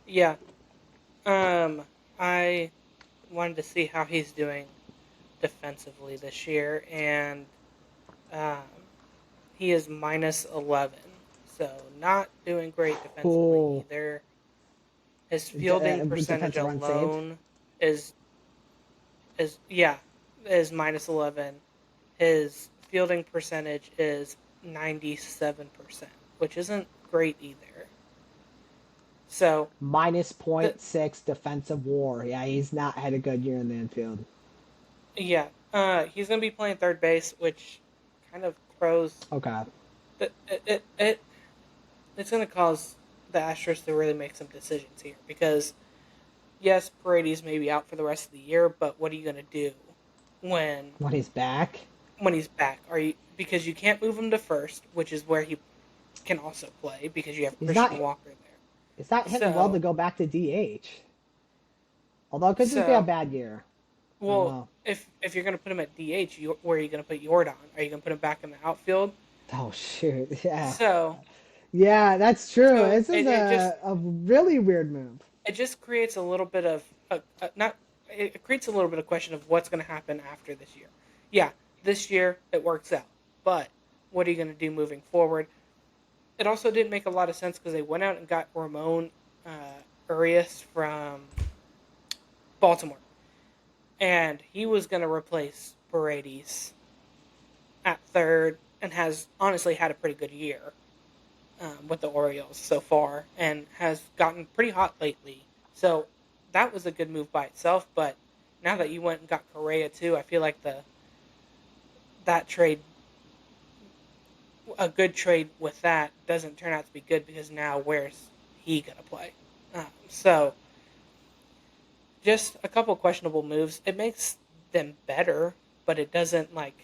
Yeah. I wanted to see how he's doing defensively this year, and um, he is minus 11, so not doing great defensively Oh, either. His fielding percentage defensive run saved. alone is yeah, is minus 11. His fielding percentage is 97%, which isn't great either. So Minus the, point six defensive WAR. Yeah, he's not had a good year in the infield. yeah, he's gonna be playing third base, which kind of throws Okay. it's gonna cause the Astros to really make some decisions here because yes, Paredes may be out for the rest of the year, but what are you gonna do when When he's back, when he's back? Are you because you can't move him to first, which is where he can also play because you have he's not Christian Walker there. it's not hitting well to So go back to DH. Although it could just be a so bad year. I don't well, know. if you're gonna put him at DH, where are you gonna put Jordan? Are you gonna put him back in the outfield? Oh shoot. Yeah. So Yeah, that's true. so This is a really weird move. it just creates a little bit of not it creates a little bit of question of what's going to happen after this year. Yeah, this year it works out, but what are you going to do moving forward? It also didn't make a lot of sense because they went out and got Ramon Urias from Baltimore, and he was going to replace Paredes at third, and has honestly had a pretty good year with the Orioles so far, and has gotten pretty hot lately. So that was a good move by itself. But now that you went and got Correa too, I feel like that trade, a good trade with that, doesn't turn out to be good because now where's he gonna play? So just a couple questionable moves. It makes them better, but it doesn't make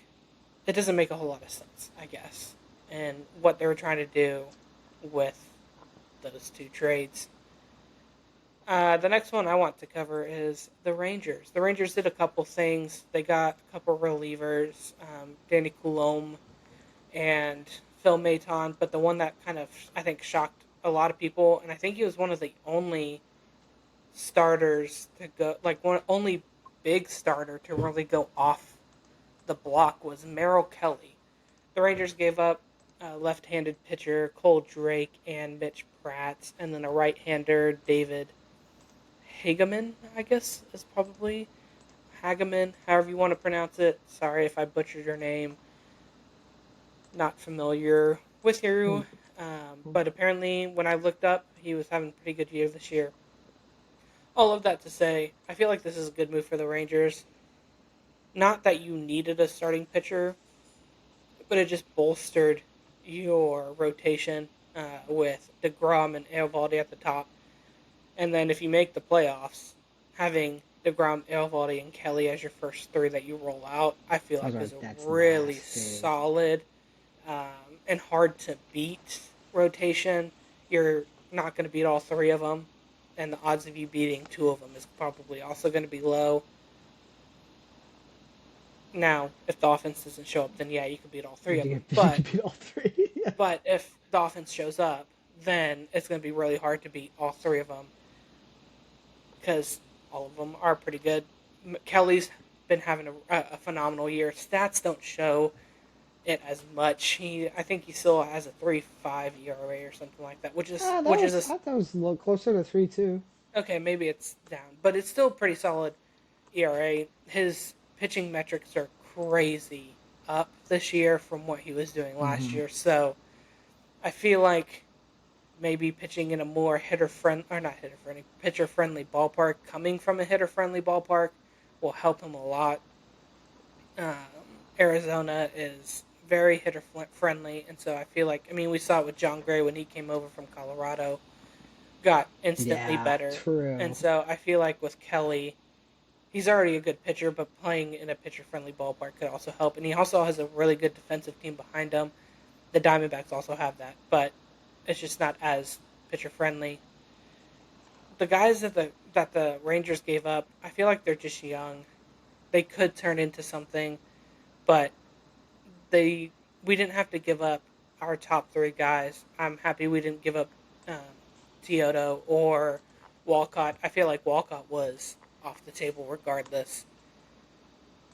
a whole lot of sense, I guess. And what they were trying to do with those two trades. The next one I want to cover is the Rangers. The Rangers did a couple things. They got a couple relievers, Danny Coulombe and Phil Maton, but the one that kind of I think shocked a lot of people, and I think he was one of the only starters to go like one only big starter to really go off the block was Merrill Kelly. The Rangers gave up a left-handed pitcher Cole Drake and Mitch Pratt, and then a right-hander David Hageman, I guess is probably Hageman, however you want to pronounce it. Sorry if I butchered your name. Not familiar with you, but apparently when I looked up, he was having a pretty good year this year. All of that to say, I feel like this is a good move for the Rangers. Not that you needed a starting pitcher, but it just bolstered your rotation with DeGrom and Eovaldi at the top. And then if you make the playoffs, having DeGrom, Eovaldi, and Kelly as your first three that you roll out, I feel like is a That's really nasty. solid and hard to beat rotation. You're not going to beat all three of them, and the odds of you beating two of them is probably also going to be low. Now, if the offense doesn't show up, then yeah, you could beat all three of them. You could beat all three. Yeah. But if the offense shows up, then it's going to be really hard to beat all three of them because all of them are pretty good. Kelly's been having a phenomenal year. Stats don't show it as much. I think he still has a 3.5 ERA or something like that, I thought that was a little closer to 3-2. okay. Maybe it's down, but it's still pretty solid ERA. His pitching metrics are crazy up this year from what he was doing last Mm-hmm. year. So I feel like maybe pitching in a more hitter friendly or not hitter friendly pitcher friendly ballpark, coming from a hitter friendly ballpark, will help him a lot. Um, Arizona is very hitter friendly, and so I feel like we saw it with John Gray when he came over from Colorado, got instantly Yeah, better, and true. so I feel like with Kelly, he's already a good pitcher, but playing in a pitcher friendly ballpark could also help, and he also has a really good defensive team behind him. The Diamondbacks also have that, but it's just not as pitcher friendly. The guys that the Rangers gave up, I feel like they're just young. They could turn into something, but they we didn't have to give up our top three guys. I'm happy we didn't give up um, Teodo or Walcott. I feel like Walcott was off the table regardless,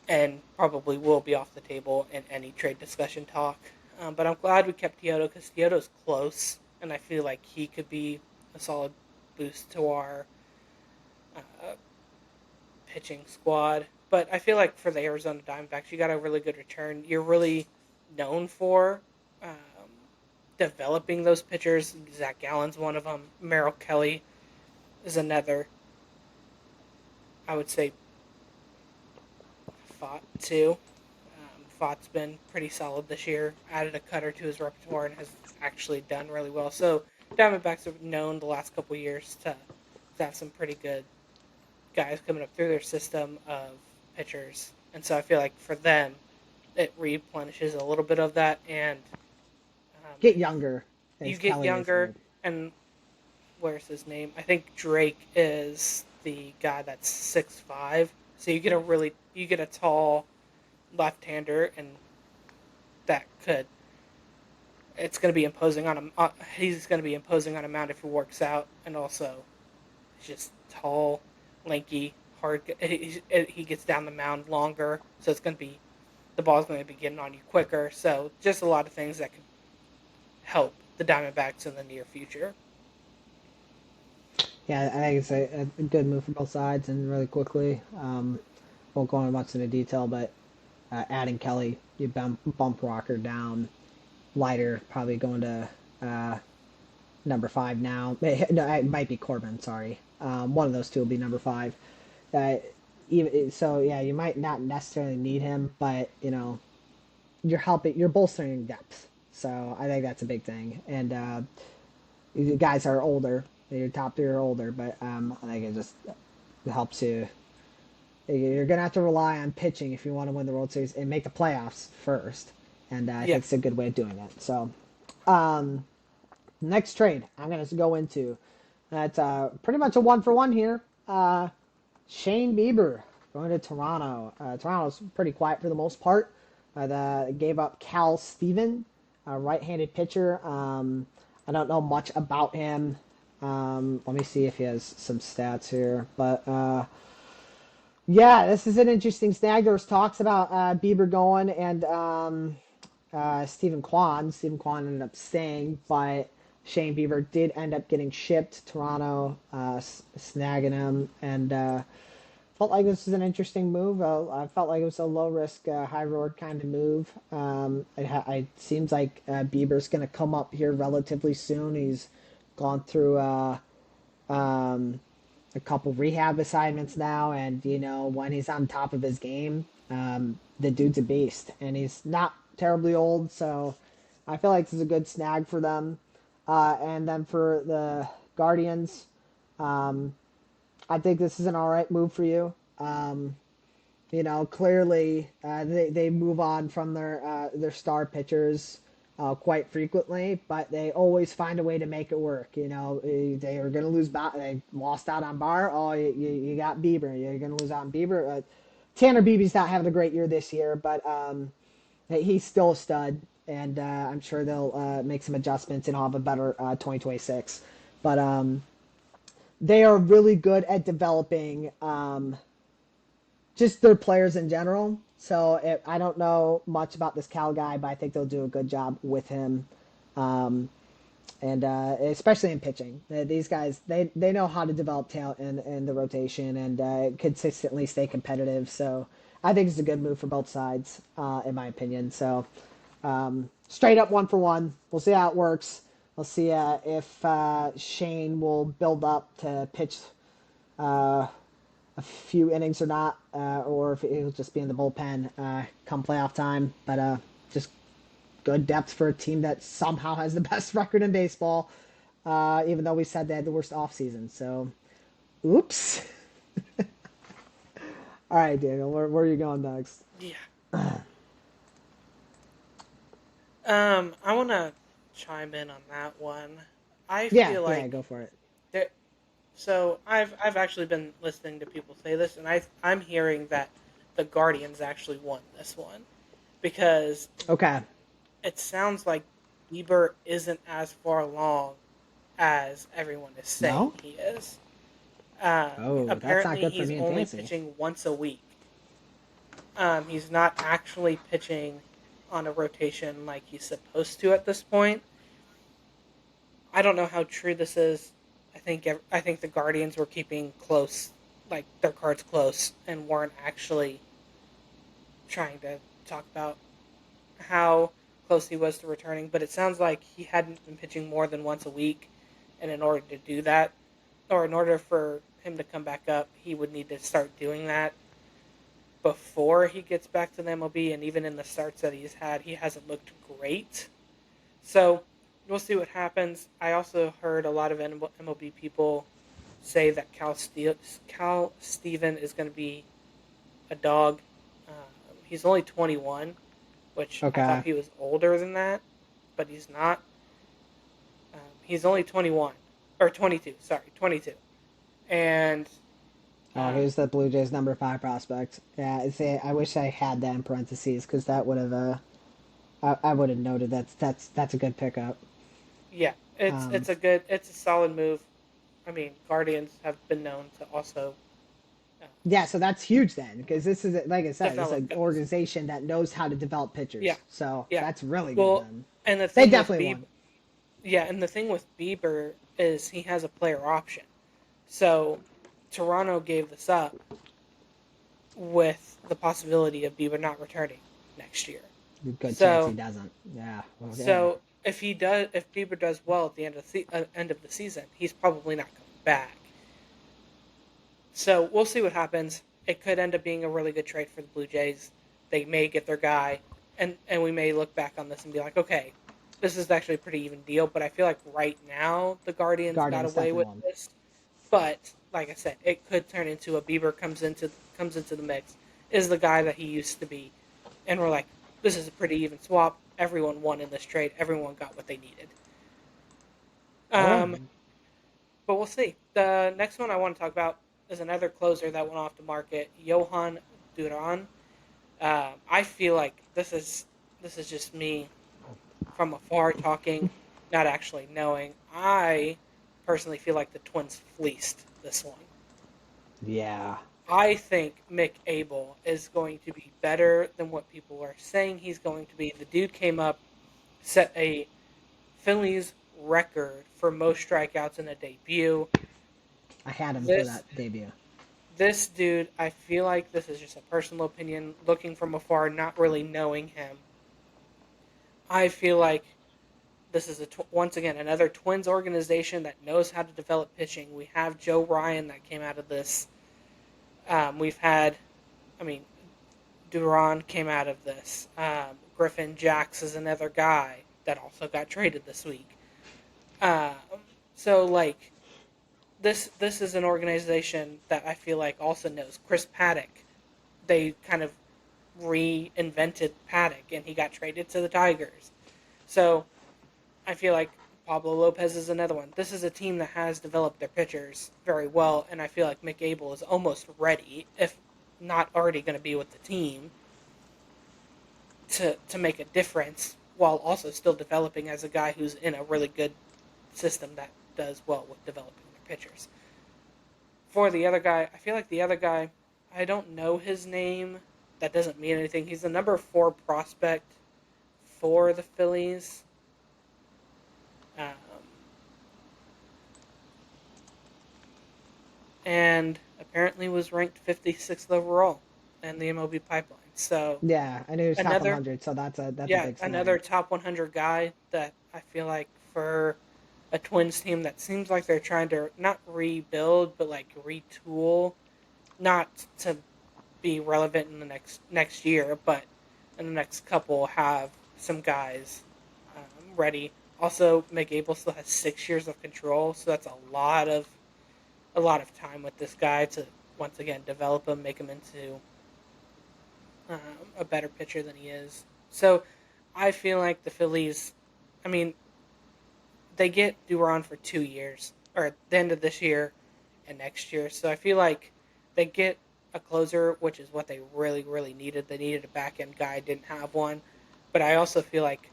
and probably will be off the table in any trade discussion talk. But I'm glad we kept Teodo because Teodo's close, and I feel like he could be a solid boost to our uh, pitching squad. But I feel like for the Arizona Diamondbacks, you got a really good return. You're really known for um, developing those pitchers. Zach Gallen's one of them. Merrill Kelly is another. I would say Fott too. Fott's been pretty solid this year. Added a cutter to his repertoire and has actually done really well. So Diamondbacks have known the last couple years to have some pretty good guys coming up through their system of pitchers, and so I feel like for them, it replenishes a little bit of that, and Get younger, you as get Kelly is younger. old. And where's his name? I think Drake is the guy that's 6'5", so you get a tall left-hander, and that could it's going to be imposing on him. He's going to be imposing on a mound if he works out, and also he's just tall, lanky, hard. He gets down the mound longer, so it's going to be the ball's going to be getting on you quicker. So just a lot of things that could help the Diamondbacks in the near future. Yeah, I think it's a good move for both sides, and really quickly, won't go into much into detail, but adding Kelly, you bump Rocker down, lighter, probably going to number 5 now. No, it might be Corbin. Sorry, one of those two will be number 5. Uh, so yeah, you might not necessarily need him, but you're bolstering depth. So I think that's a big thing. And the guys are older. Your top 3 are older, but I think it just It helps you. You're gonna have to rely on pitching if you want to win the World Series and make the playoffs first. And I Yeah. think it's a good way of doing it. So, um, next trade I'm gonna go into. That's pretty much a one for one here. Shane Bieber going to Toronto. Toronto's pretty quiet for the most part. Gave up Cal Steven, a right-handed pitcher. I don't know much about him. Let me see if he has some stats here. But yeah, this is an interesting snag. There was talks about Bieber going and Stephen Kwan. Stephen Kwan ended up staying, but Shane Bieber did end up getting shipped to Toronto, snagging him, and felt like this was an interesting move. I felt like it was a low risk, high reward kind of move. It seems like Bieber's going to come up here relatively soon. He's gone through um, a couple rehab assignments now, and when he's on top of his game, the dude's a beast, and he's not terribly old, so I feel like this is a good snag for them. And then for the Guardians, um, I think this is an all right move for you. Clearly they move on from their star pitchers quite frequently, but they always find a way to make it work. They are going to lose. They lost out on Barr. Oh, you got Bieber. You're going to lose out on Bieber. Tanner Beebe's not having a great year this year, but he's still a stud, and I'm sure they'll make some adjustments and have a better 2026. But they are really good at developing just their players in general. So I don't know much about this Cal guy, but I think they'll do a good job with him, um, and especially in pitching. These guys they know how to develop talent in the rotation and consistently stay competitive. So I think it's a good move for both sides, in my opinion. So straight up one for one. We'll see how it works. We'll see if Shane will build up to pitch a few innings or not, or if it'll just be in the bullpen come playoff time. But just good depth for a team that somehow has the best record in baseball, even though we said they had the worst offseason. So, oops. All right, Daniel, where are you going next? Yeah. I want to chime in on that one. I Yeah, feel yeah, like go for it. there. So I've actually been listening to people say this, and I'm hearing that the Guardians actually won this one because Okay. it sounds like Bieber isn't as far along as everyone is saying No? he is. Oh, that's not Apparently, good for he's me in only fantasy. pitching once a week. He's not actually pitching on a rotation like he's supposed to at this point. I don't know how true this is. I think the Guardians were keeping close, like their cards close, and weren't actually trying to talk about how close he was to returning. But it sounds like he hadn't been pitching more than once a week, and in order to do that, or in order for him to come back up, he would need to start doing that before he gets back to the MLB. And even in the starts that he's had, he hasn't looked great. So we'll see what happens. I also heard a lot of MLB people say that Cal Steven is going to be a dog. He's only 21, which I thought Okay. he was older than that, but he's not. He's only 21 or 22. Sorry, 22. And Oh, um, here's the Blue Jays number 5 prospect. Yeah, I wish I had that in parentheses because that would have I would have noted that's a good pickup. yeah, it's Um, it's a good, it's a solid move. I mean, Guardians have been known to also uh, yeah, so that's huge then because this is like I said, it's develop an guys. organization that knows how to develop Yeah, pitchers. So yeah. that's really good Well, then. and the They thing with definitely Bieber, won. yeah, and the thing with Bieber is he has a player option. So Toronto gave this up with the possibility of Bieber not returning next year. Good chance he So doesn't. Yeah. Okay. so if Bieber does well at the end of the season, he's probably not coming back. So we'll see what happens. It could end up being a really good trade for the Blue Jays. They may get their guy, and we may look back on this and be like, okay, this is actually a pretty even deal. But I feel like right now the Guardians got Guardians away definitely with won. this. But like I said, it could turn into a Bieber comes into the mix, is the guy that he used to be, and we're like, this is a pretty even swap. Everyone won in this trade. Everyone got what they needed. Or Um, but we'll see. The next one I want to talk about is another closer that went off the market, Johan Duran. I feel like this is just me from afar talking, not actually knowing. I personally feel like the Twins fleeced this one. yeah, I think Mick Abel is going to be better than what people are saying he's going to be. The dude came up, set a Phillies record for most strikeouts in a debut. I had him for This that debut. this dude, I feel like this is just a personal opinion, looking from afar, not really knowing him. I feel like this is once again another Twins organization that knows how to develop pitching. We have Joe Ryan that came out of this. We've had, I mean, Duran came out of this. Griffin Jacks is another guy that also got traded this week. Um, so like this is an organization that I feel like also knows Chris Paddock. They kind of reinvented Paddock, and he got traded to the Tigers. So I feel like Pablo Lopez is another one. This is a team that has developed their pitchers very well, and I feel like Mick Abel is almost ready, if not already going to be with the team, to make a difference while also still developing as a guy who's in a really good system that does well with developing their pitchers. For the other guy, I feel like the other guy, I don't know his name. That doesn't mean anything. He's the number 4 prospect for the Phillies. Um, and apparently was ranked 56th overall in the MLB pipeline. So Yeah, I knew he was top another 100, so that's a yeah, big another sign. top 100 guy that I feel like for a Twins team that seems like they're trying to not rebuild but like retool, not to be relevant in the next year, but in the next couple have some guys ready. Also, McGable still has 6 years of control, so that's a lot of time with this guy to once again develop him, make him into a better pitcher than he is. So I feel like the Phillies, I mean, they get Duran for 2 years, or at the end of this year and next year. So I feel like they get a closer, which is what they really, really needed. They needed a back end guy, didn't have one. But I also feel like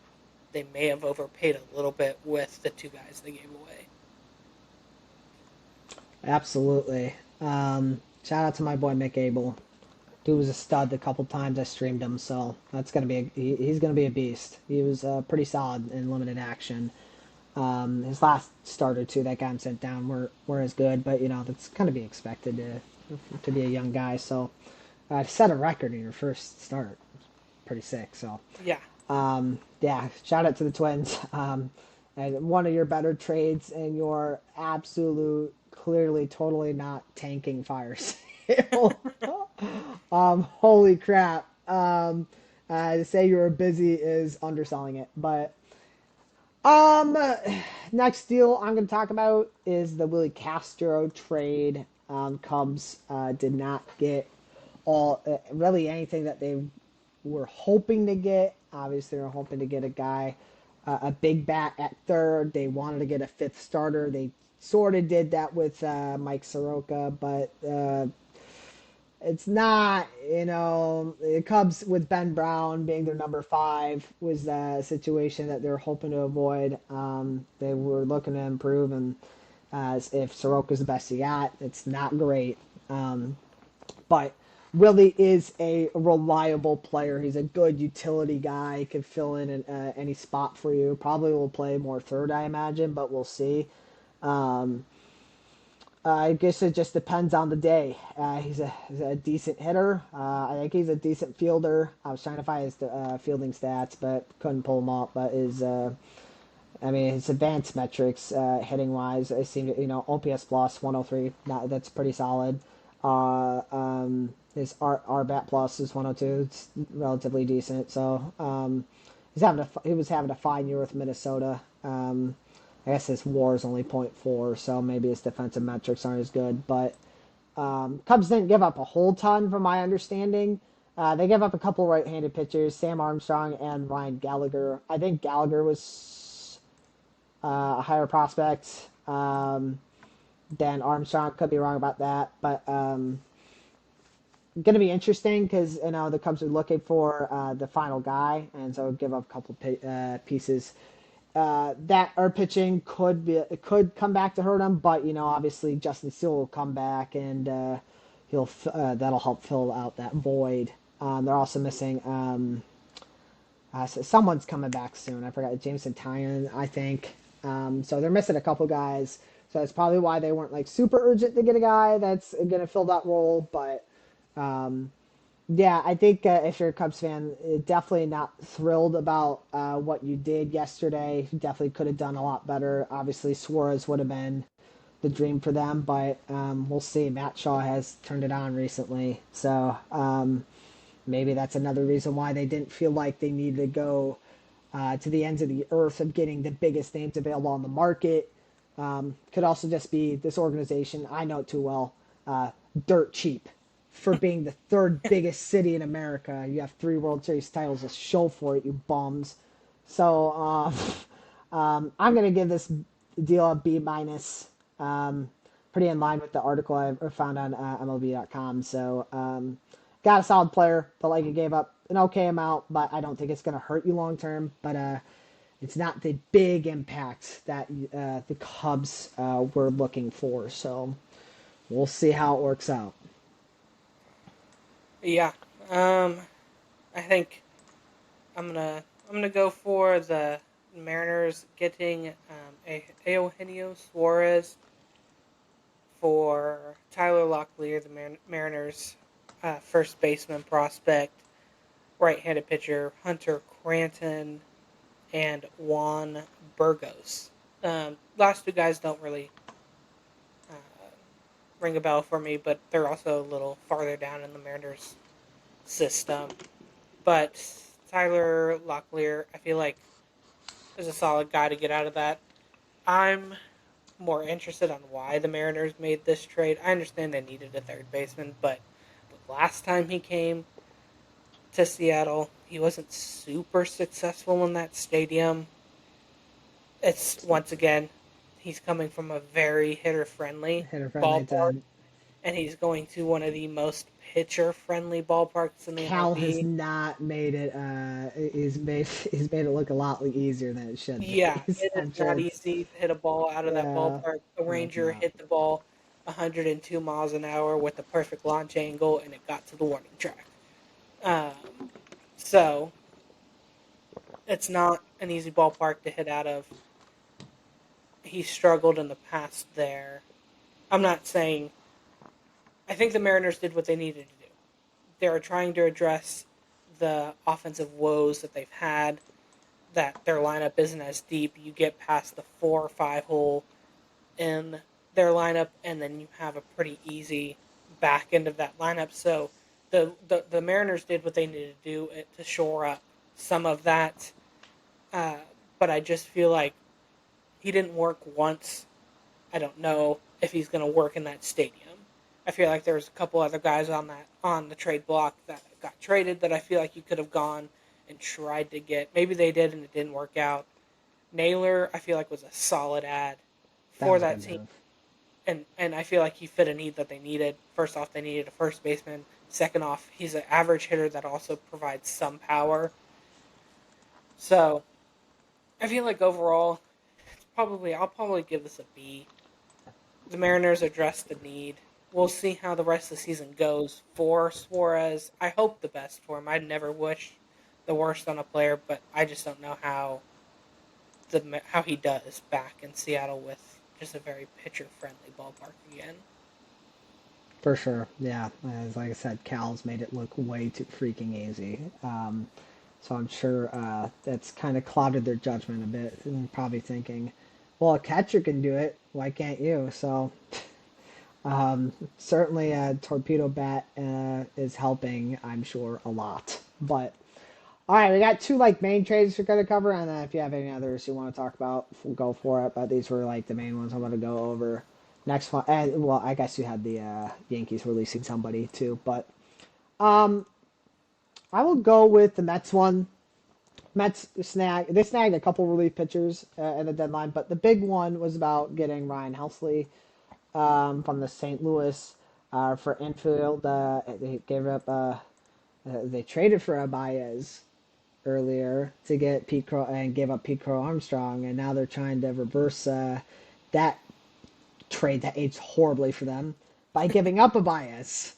they may have overpaid a little bit with the 2 guys they gave away. Absolutely. Shout out to my boy Mick Abel. Dude was a stud the couple times I streamed him, so that's gonna be he's gonna be a beast. He was pretty solid in limited action. His last start or two that got him sent down were as good, but you know that's kind of be expected to be a young guy. So to set a record in your first start, pretty sick. So Yeah, yeah, shout out to the Twins. And one of your better trades and your absolute, clearly, totally not tanking fire sale. Holy crap. To say you were busy is underselling it. But um, next deal I'm going to talk about is the Willie Castro trade. Cubs did not get all really anything that they were hoping to get. Obviously, they're hoping to get a guy, a big bat at third. They wanted to get a fifth starter. They sort of did that with Mike Soroka, but it's not, you know, the Cubs with Ben Brown being their number five was a situation that they're hoping to avoid. They were looking to improve, and if Soroka's the best you got, it's not great. But Willie is a reliable player. He's a good utility guy. He can fill in any spot for you. Probably will play more third, I imagine, but we'll see. Um, I guess it just depends on the day. He's a decent hitter. I think he's a decent fielder. I was trying to find his fielding stats, but couldn't pull them up. But I mean, his advanced metrics, hitting wise, I seem to, you know, OPS plus 103. That's pretty solid. His R bat plus is 102. It's relatively decent. So he was having a fine year with Minnesota. I guess his WAR is only 0.4, so maybe his defensive metrics aren't as good. But Cubs didn't give up a whole ton, from my understanding. They gave up a couple right-handed pitchers, Sam Armstrong and Ryan Gallagher. I think Gallagher was a higher prospect than Armstrong. Could be wrong about that, but going to be interesting because the Cubs are looking for the final guy, and so give up a couple pieces that are pitching could come back to hurt him. But obviously Justin Steele will come back, and he'll that'll help fill out that void. They're also missing. So someone's coming back soon. I forgot, Jameson Tyon, I think. So they're missing a couple guys. So that's probably why they weren't like super urgent to get a guy that's going to fill that role. But yeah, I think if you're a Cubs fan, definitely not thrilled about what you did yesterday. You definitely could have done a lot better. Obviously, Suarez would have been the dream for them, but we'll see. Matt Shaw has turned it on recently, so maybe that's another reason why they didn't feel like they needed to go to the ends of the earth of getting the biggest names available on the market. Could also just be this organization, I know it too well, dirt cheap for being the third biggest city in America. You have 3 World Series titles to show for it, you bums. So I'm going to give this deal a B minus. Pretty in line with the article I found on MLB.com. So got a solid player, but like it gave up an okay amount, but I don't think it's going to hurt you long term. But it's not the big impact that the Cubs were looking for. So we'll see how it works out. Yeah. I think I'm gonna go for the Mariners getting Eugenio Suarez for Tyler Locklear, the Mariners' first baseman prospect, right-handed pitcher Hunter Cranton, and Juan Burgos. Last 2 guys don't really uh, ring a bell for me, but they're also a little farther down in the Mariners system. But Tyler Locklear, I feel like, is a solid guy to get out of that. I'm more interested on why the Mariners made this trade. I understand they needed a third baseman, but the last time he came to Seattle, he wasn't super successful in that stadium. It's, once again, he's coming from a very hitter friendly Hitter friendly ballpark, to and he's going to one of the most pitcher friendly ballparks in the Cal has MLB. not made it. He's made it look a lot easier than it should Yeah, be. it is I'm sure not it's easy to hit a ball out of that yeah, ballpark. The no, it's Ranger not. hit the ball 102 miles an hour with the perfect launch angle, and it got to the warning track. Um, so it's not an easy ballpark to hit out of. He struggled in the past there. I'm not saying. I think the Mariners did what they needed to do. They were trying to address the offensive woes that they've had. That their lineup isn't as deep. You get past the 4 or 5 hole in their lineup, and then you have a pretty easy back end of that lineup. So the Mariners did what they needed to do to shore up some of that. Uh, but I just feel like he didn't work once. I don't know if he's going to work in that stadium. I feel like there's a couple other guys on the trade block that got traded that I feel like you could have gone and tried to get. Maybe they did and it didn't work out. Naylor, I feel like, was a solid ad That for was a that good team, move. and I feel like he fit a need that they needed. First off, they needed a first baseman. Second off, he's an average hitter that also provides some power. So I feel like overall, I'll probably give this a B. The Mariners addressed the need. We'll see how the rest of the season goes for Suarez. I hope the best for him. I never wish the worst on a player, but I just don't know how he does back in Seattle with just a very pitcher friendly ballpark again. For sure, yeah. As like I said, Cal's made it look way too freaking easy. So I'm sure that's kind of clouded their judgment a bit, and probably thinking, well, a catcher can do it. Why can't you? So certainly a torpedo bat is helping, I'm sure, a lot. But All right, we got two like main trades we're gonna cover, and then if you have any others you want to talk about, go for it. But these were like the main ones I'm gonna go over. Next one, and well, I guess you had the Yankees releasing somebody too, but um, I will go with the Mets one. They snagged a couple relief pitchers at the deadline, but the big one was about getting Ryan Helsley from the St. Louis for infield. They gave up. They traded for a Baez earlier to get Pete Crow and gave up Pete Crow Armstrong, and now they're trying to reverse that trade that aged horribly for them by giving up a Baez.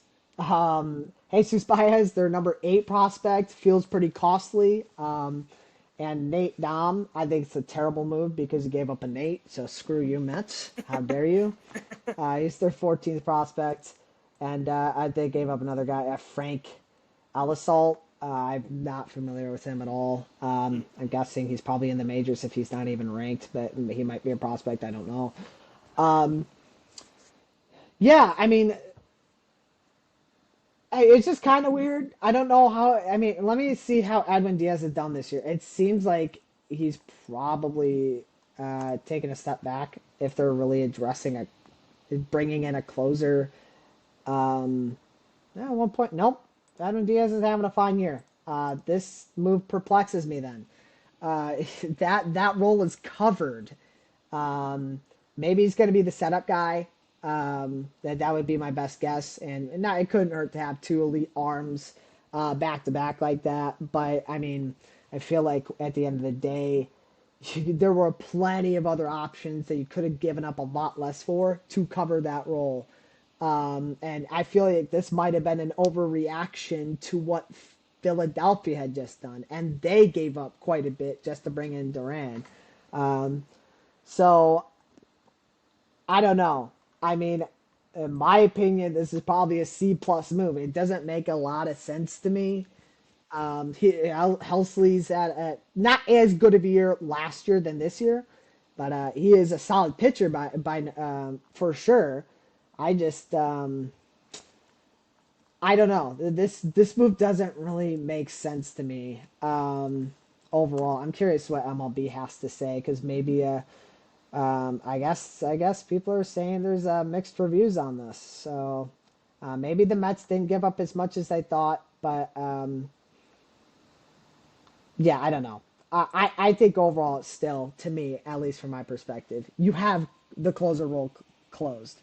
Jesus Baez, their number 8 prospect, feels pretty costly. And Nate Dom, I think it's a terrible move because he gave up a Nate. So screw you, Mets. How dare you? He's their 14th prospect. And they gave up another guy, Frank Alisalt. I'm not familiar with him at all. I'm guessing he's probably in the majors if he's not even ranked, but he might be a prospect. I don't know. Yeah, I mean, it's just kind of weird. I don't know how. I mean, let me see how Edwin Diaz has done this year. It seems like he's probably taken a step back if they're really bringing in a closer. At one point, nope. Edwin Diaz is having a fine year. This move perplexes me. Then that role is covered. Maybe he's going to be the setup guy. That would be my best guess. And not, it couldn't hurt to have two elite arms back to back like that. But I mean, I feel like at the end of the day, there were plenty of other options that you could have given up a lot less for to cover that role. And I feel like this might have been an overreaction to what Philadelphia had just done, and they gave up quite a bit just to bring in Duran. So I don't know. I mean, in my opinion, this is probably a C plus move. It doesn't make a lot of sense to me. Helsley's at not as good of a year last year than this year, but he is a solid pitcher by for sure. I just I don't know. This move doesn't really make sense to me. Overall, I'm curious what MLB has to say because maybe I guess people are saying there's mixed reviews on this. So maybe the Mets didn't give up as much as they thought, but yeah, I don't know. I think overall it's still, to me, at least from my perspective, you have the closer role closed.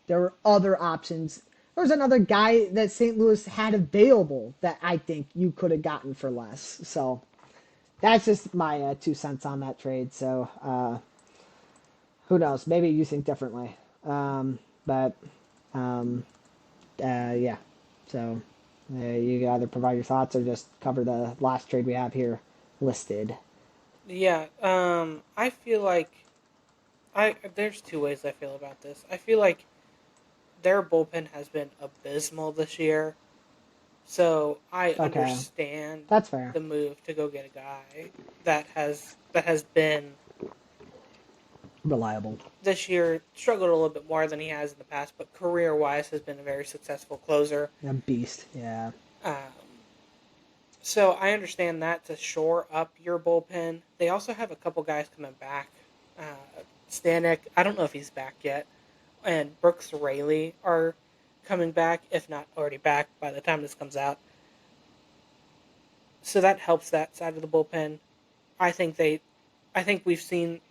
There were other options. There was another guy that St. Louis had available that I think you could have gotten for less. So that's just my 2 cents on that trade. So who knows? Maybe you think differently. But yeah. So you can either provide your thoughts or just cover the last trade we have here listed. Yeah, I feel like there's two ways I feel about this. I feel like their bullpen has been abysmal this year, so I Okay, understand that's fair. the move to go get a guy that has been Reliable. this year struggled a little bit more than he has in the past, but career wise has been a very successful closer. A beast. Yeah. Um, so I understand that to shore up your bullpen. They also have a couple guys coming back. Stanek, I don't know if he's back yet, and Brooks Raley are coming back, if not already back by the time this comes out. So that helps that side of the bullpen. I think I think we've seen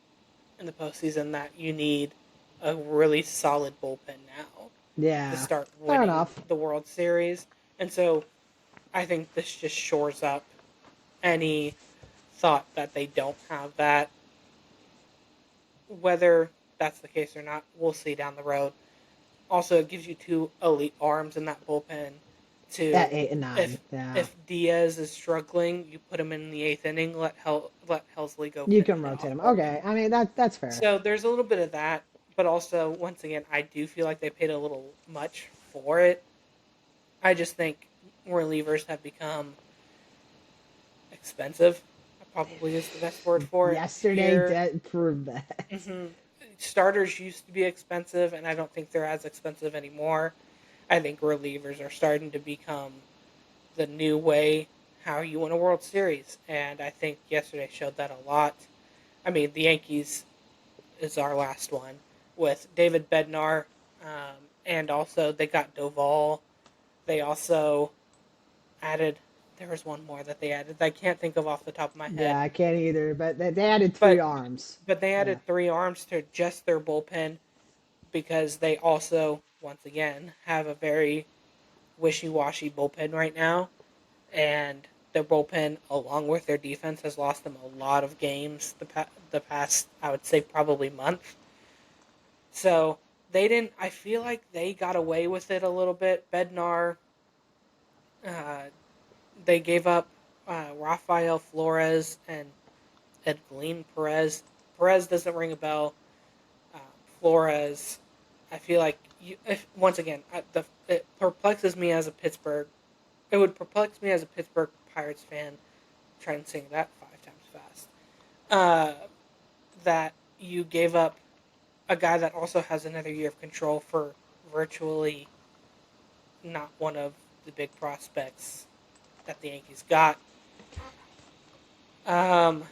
in the postseason that you need a really solid bullpen now to Yeah. start Fair winning enough. the World Series, and so I think this just shores up any thought that they don't have that. Whether that's the case or not, we'll see down the road. Also, it gives you two elite arms in that bullpen. At To 8 and 9. if Yeah. if Diaz is struggling, you put him in the eighth inning. Let Helsley go You finish can it rotate off them. for you. Okay. I mean that's fair. So there's a little bit of that, but also once again, I do feel like they paid a little much for it. I just think relievers have become expensive. Probably is the best word for it Yesterday here. did prove that. hmm Starters used to be expensive, and I don't think they're as expensive anymore. I think relievers are starting to become the new way how you win a World Series. And I think yesterday showed that a lot. I mean, the Yankees is our last one with David Bednar, and also they got Doval. They also added. There was one more that they added that I can't think of off the top of my head. Yeah, I can't either. But they added three But arms. they Yeah, added three arms to just their bullpen because they also once again have a very wishy-washy bullpen right now, and their bullpen, along with their defense, has lost them a lot of games the past, I would say, probably month. So they didn't. I feel like they got away with it a little bit. Bednar, uh, they gave up Rafael Flores and Edglin Perez. Perez doesn't ring a bell. Uh, Flores, I feel like once again, it perplexes me as a Pittsburgh. It would perplex me as a Pittsburgh Pirates fan. Try and sing that 5 times fast. That you gave up a guy that also has another year of control for virtually not one of the big prospects that the Yankees got. Um,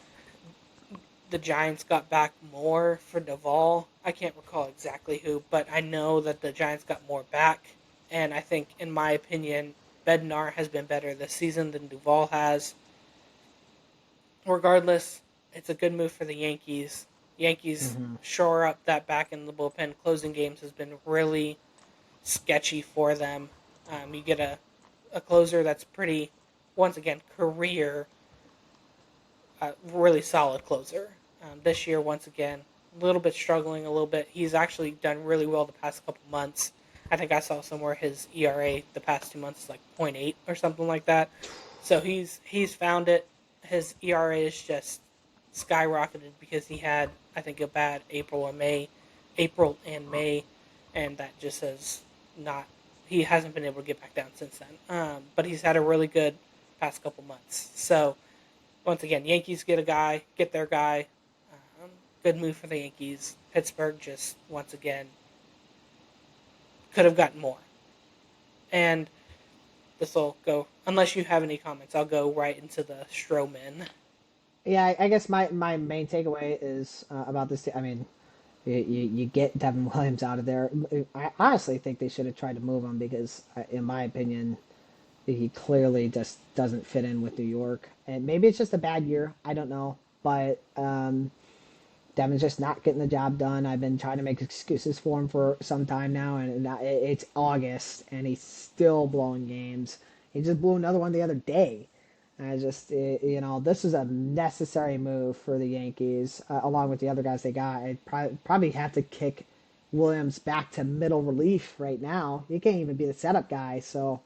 the Giants got back more for Duvall. I can't recall exactly who, but I know that the Giants got more back. And I think, in my opinion, Bednar has been better this season than Duvall has. Regardless, it's a good move for the Yankees. Yankees hmm shore up that back in the bullpen. Closing games has been really sketchy for them. You get a closer that's pretty, once again, career, really solid closer. This year, once again, a little bit struggling a little bit. He's actually done really well the past couple months. I think I saw somewhere his ERA the past 2 months is like point 0.8 or something like that. So he's found it. His ERA is just skyrocketed because he had, I think, a bad April and May, and that just has not. He hasn't been able to get back down since then. But he's had a really good past couple months. So once again, Yankees get their guy. Um, Good move for the Yankees. Pittsburgh just once again could have gotten more. And this will go. Unless you have any comments, I'll go right into the Stroman. yeah. I guess my main takeaway is about this. I mean, you get Devin Williams out of there. I honestly think they should have tried to move him because, in my opinion, he clearly just doesn't fit in with New York. And maybe it's just a bad year. I don't know. But Devin's just not getting the job done. I've been trying to make excuses for him for some time now, and it's August, and he's still blowing games. He just blew another one the other day. I just, this is a necessary move for the Yankees, along with the other guys they got. I'd probably have to kick Williams back to middle relief right now. He can't even be the setup guy. So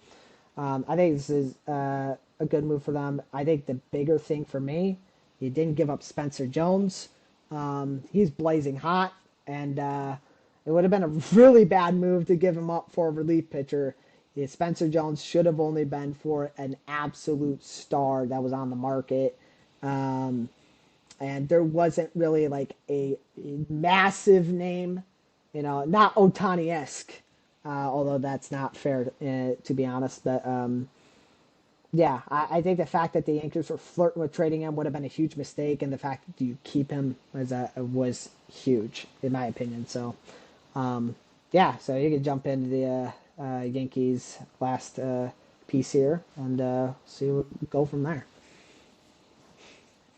I think this is a good move for them. I think the bigger thing for me, you didn't give up Spencer Jones. He's blazing hot, and it would have been a really bad move to give him up for a relief pitcher. Yeah, Spencer Jones should have only been for an absolute star that was on the market. Um, and there wasn't really like a massive name, not Otani esque, although that's not fair to be honest. But yeah, I think the fact that the Yankees were flirting with trading him would have been a huge mistake, and the fact that you keep him was huge in my opinion. So yeah, so you can jump into the Yankees last piece here and see what go from there.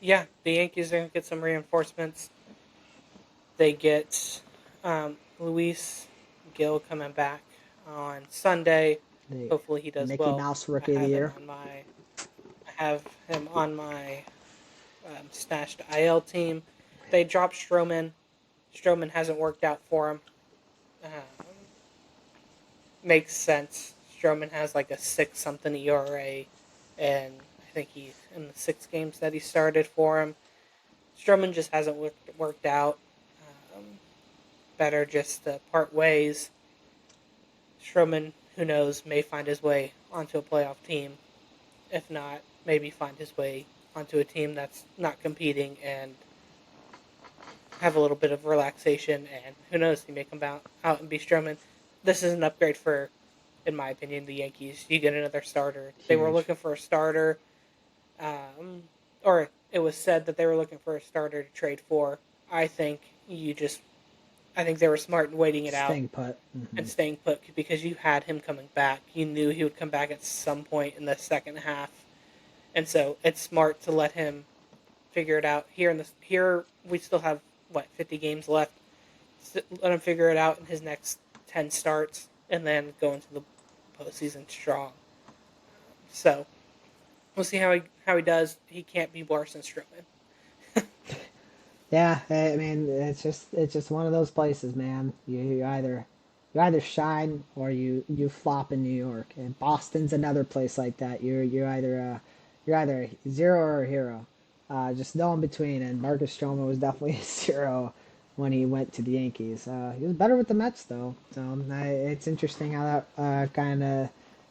Yeah, the Yankees are going to get some reinforcements. They get Luis Gil coming back on Sunday. The Hopefully he does Mickey well. Mouse I Rookie of the have him Year. on my stashed IL team. They dropped Stroman. Stroman hasn't worked out for him. Um, Makes sense. Stroman has like a 6 something ERA, and I think he's in the 6 games that he started for him. Stroman just hasn't worked out. Um, Better just to part ways. Stroman, who knows, may find his way onto a playoff team. If not, maybe find his way onto a team that's not competing and have a little bit of relaxation. And who knows, he may come out and be Stroman. This is an upgrade for, in my opinion, the Yankees. You get another starter. They were Huge. looking for a starter. um, or it was said that they were looking for a starter to trade for. I think you just, I think they were smart in waiting it out Staying put. and Hmm. staying put because you had him coming back. You knew he would come back at some point in the second half, and so it's smart to let him figure it out. Here we still have what 50 games left. Let him figure it out in his next 10 starts, and then go into the postseason strong. So we'll see how he does. He can't be worse than Stroman. Yeah, I mean, it's just one of those places, man. You either shine or you flop in New York, and Boston's another place like that. You're either a zero or a hero. Just no in between. And Marcus Stroman was definitely a zero when he went to the Yankees. He was better with the Mets though, so it's interesting how that kind of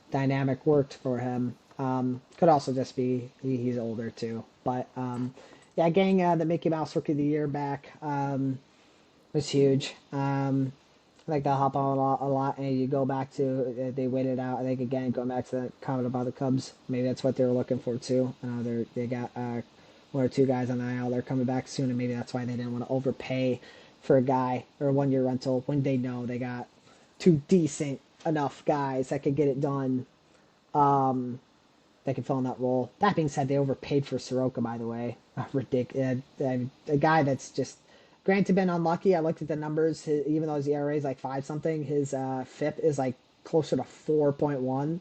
dynamic worked for him. Could also just be he's older too, but yeah, getting the Mickey Mouse Rookie of the Year back was huge. I think they'll hop on a lot, and you go back to they waited out. I think again going back to that comment about the Cubs, maybe that's what they were looking for too. They got one or two guys on the IL. They're coming back soon, and maybe that's why they didn't want to overpay for a guy or a 1 year rental when they know they got two decent enough guys that could get it done. Um, that can fill in that role. That being said, they overpaid for Soroka, by the way. Ridiculous. A guy that's just, granted, been unlucky. I looked at the numbers. Even though his ERA is like 5 something, his FIP is like closer to 4.1.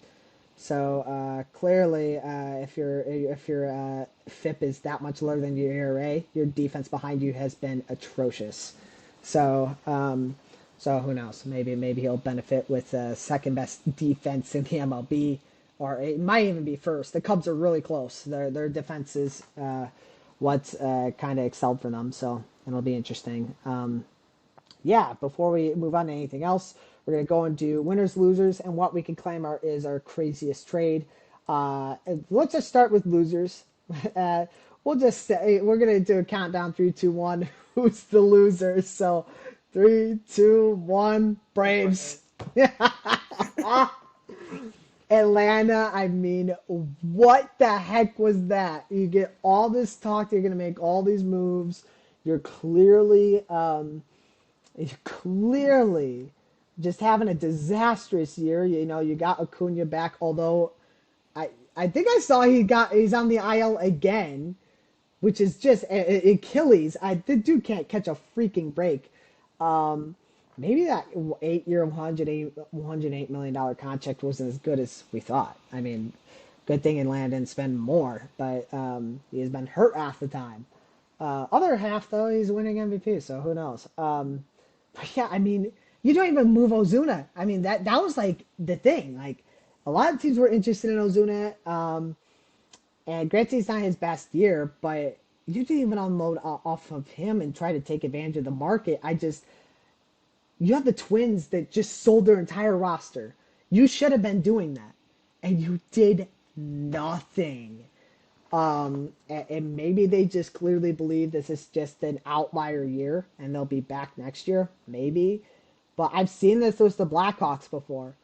So clearly, if your FIP is that much lower than your ERA, your defense behind you has been atrocious. So so who knows? Maybe he'll benefit with second best defense in the MLB, or it might even be first. The Cubs are really close. Their defense is what's kind of excelled for them. So it'll be interesting. Yeah, before we move on to anything else, we're gonna go and do winners, losers, and what we can claim is our craziest trade. Let's just start with losers. Uh, we'll just say we're gonna do a countdown: three, two, one. Who's the loser? So, 3, 2, 1. Braves. Atlanta, I mean, what the heck was that? You get all this talk, you're going to make all these moves. You're clearly just having a disastrous year. You know, you got Acuna back, although I think I saw he's on the IL again, which is just Achilles. The dude can't catch a freaking break. Um, Maybe that 8 year, $108 million contract wasn't as good as we thought. I mean, good thing Atlanta didn't spend more, but he has been hurt half the time. Other half though, he's winning MVP, so who knows? But yeah, I mean, you don't even move Ozuna. I mean, that was like the thing. Like a lot of teams were interested in Ozuna. And granted, it's not his best year, but you didn't even unload off of him and try to take advantage of the market. You have the Twins that just sold their entire roster. You should have been doing that, and you did nothing. And maybe they just clearly believe this is just an outlier year, and they'll be back next year, maybe. But I've seen this with the Blackhawks before,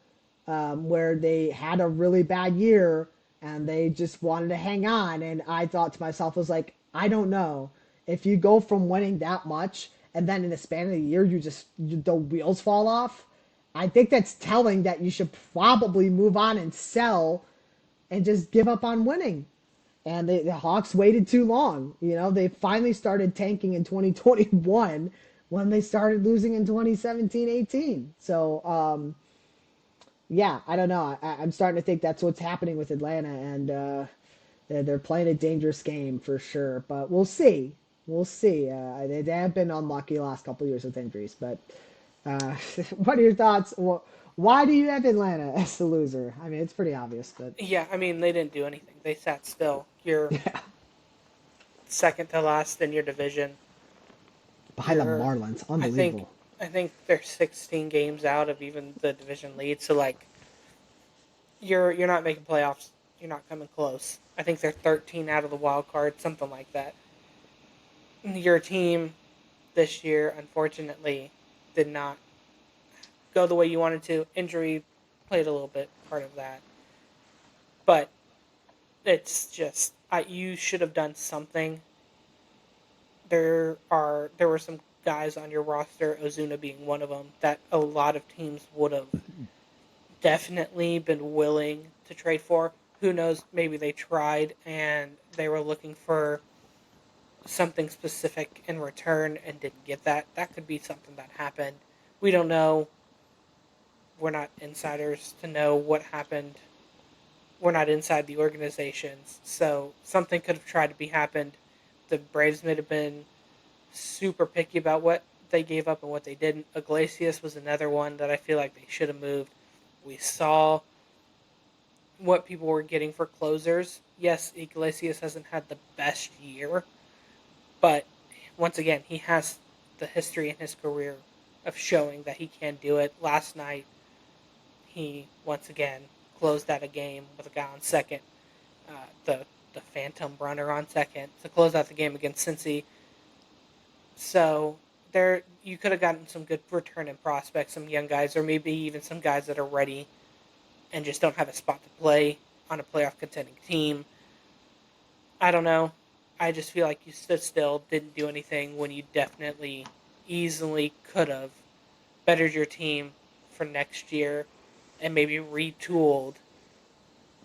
where they had a really bad year and they just wanted to hang on. And I thought to myself, I was like, I don't know. If you go from winning that much and then in the span of the year, the wheels fall off, I think that's telling that you should probably move on and sell and just give up on winning. And the Hawks waited too long. You know, they finally started tanking in 2021 when they started losing in 2017-18. So, yeah, I don't know. I'm starting to think that's what's happening with Atlanta, and they're playing a dangerous game for sure. But we'll see. We'll see. They have been unlucky the last couple of years with injuries. But uh, what are your thoughts? Why do you have Atlanta as the loser? I mean, it's pretty obvious, but Yeah, I mean they didn't do anything. They sat still. You're yeah, second to last in your division. behind the You're, Marlins, I think, unbelievable. I think they're 16 games out of even the division lead. So like, you're not making playoffs. You're not coming close. I think they're 13 out of the wild card, something like that. Your team this year, unfortunately, did not go the way you wanted to. Injury played a little bit part of that, but it's just You should have done something. There were some guys on your roster, Ozuna being one of them, that a lot of teams would have definitely been willing to trade for. Who knows? Maybe they tried and they were looking for something specific in return and didn't get that. That could be something that happened. We don't know. We're not insiders to know what happened. We're not inside the organizations, so something could have tried to be happened. The Braves may have been super picky about what they gave up and what they didn't. Iglesias was another one that I feel like they should have moved. We saw what people were getting for closers. Yes, Iglesias hasn't had the best year, but once again, he has the history in his career of showing that he can do it. Last night, he once again closed out a game with a guy on second, the phantom runner on second to close out the game against Cincy. So there, you could have gotten some good return in prospects, some young guys, or maybe even some guys that are ready and just don't have a spot to play on a playoff contending team. I don't know. I just feel like you stood still, didn't do anything when you definitely, easily could have bettered your team for next year and maybe retooled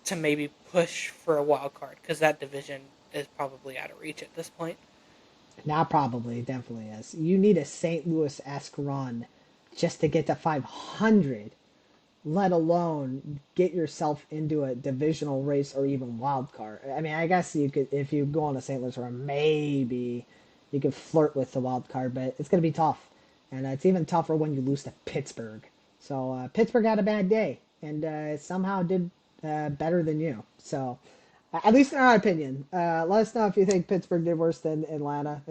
to maybe push for a wild card because that division is probably out of reach at this point. Not probably, definitely is. You need a St. Louis esque run just to get to 500, let alone get yourself into a divisional race or even wild card. I mean, I guess you could, if you go on a St. Louis run, maybe you could flirt with the wild card, but it's going to be tough. And it's even tougher when you lose to Pittsburgh. So Pittsburgh had a bad day and somehow did better than you. So at least in our opinion, let us know if you think Pittsburgh did worse than Atlanta.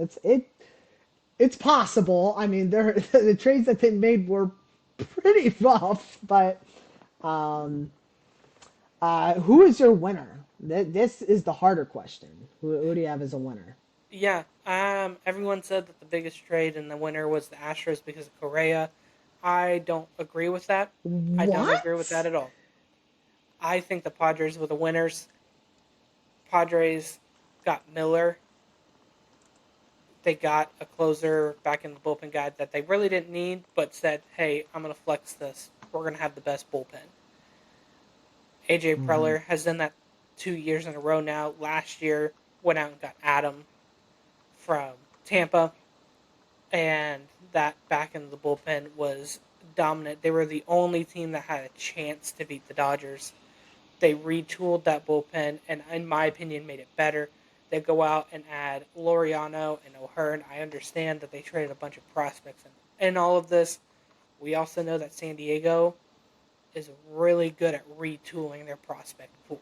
It's possible. I mean, the trades that they made were pretty rough, but who is your winner? This is the harder question. Who do you have as a winner? Yeah, everyone said that the biggest trade and the winner was the Astros because of Correa. I don't agree with that. I don't agree with that What? at all. I think the Padres were the winners. Padres got Miller. They got a closer back in the bullpen guy that they really didn't need, but said, hey, I'm going to flex this. We're going to have the best bullpen. AJ Mm-hmm. Preller has done that 2 years in a row now. Last year, went out and got Adam from Tampa, and that back in the bullpen was dominant. They were the only team that had a chance to beat the Dodgers. They retooled that bullpen and, in my opinion, made it better. They go out and add Loriano and O'Hearn. I understand that they traded a bunch of prospects in all of this. We also know that San Diego is really good at retooling their prospect pool.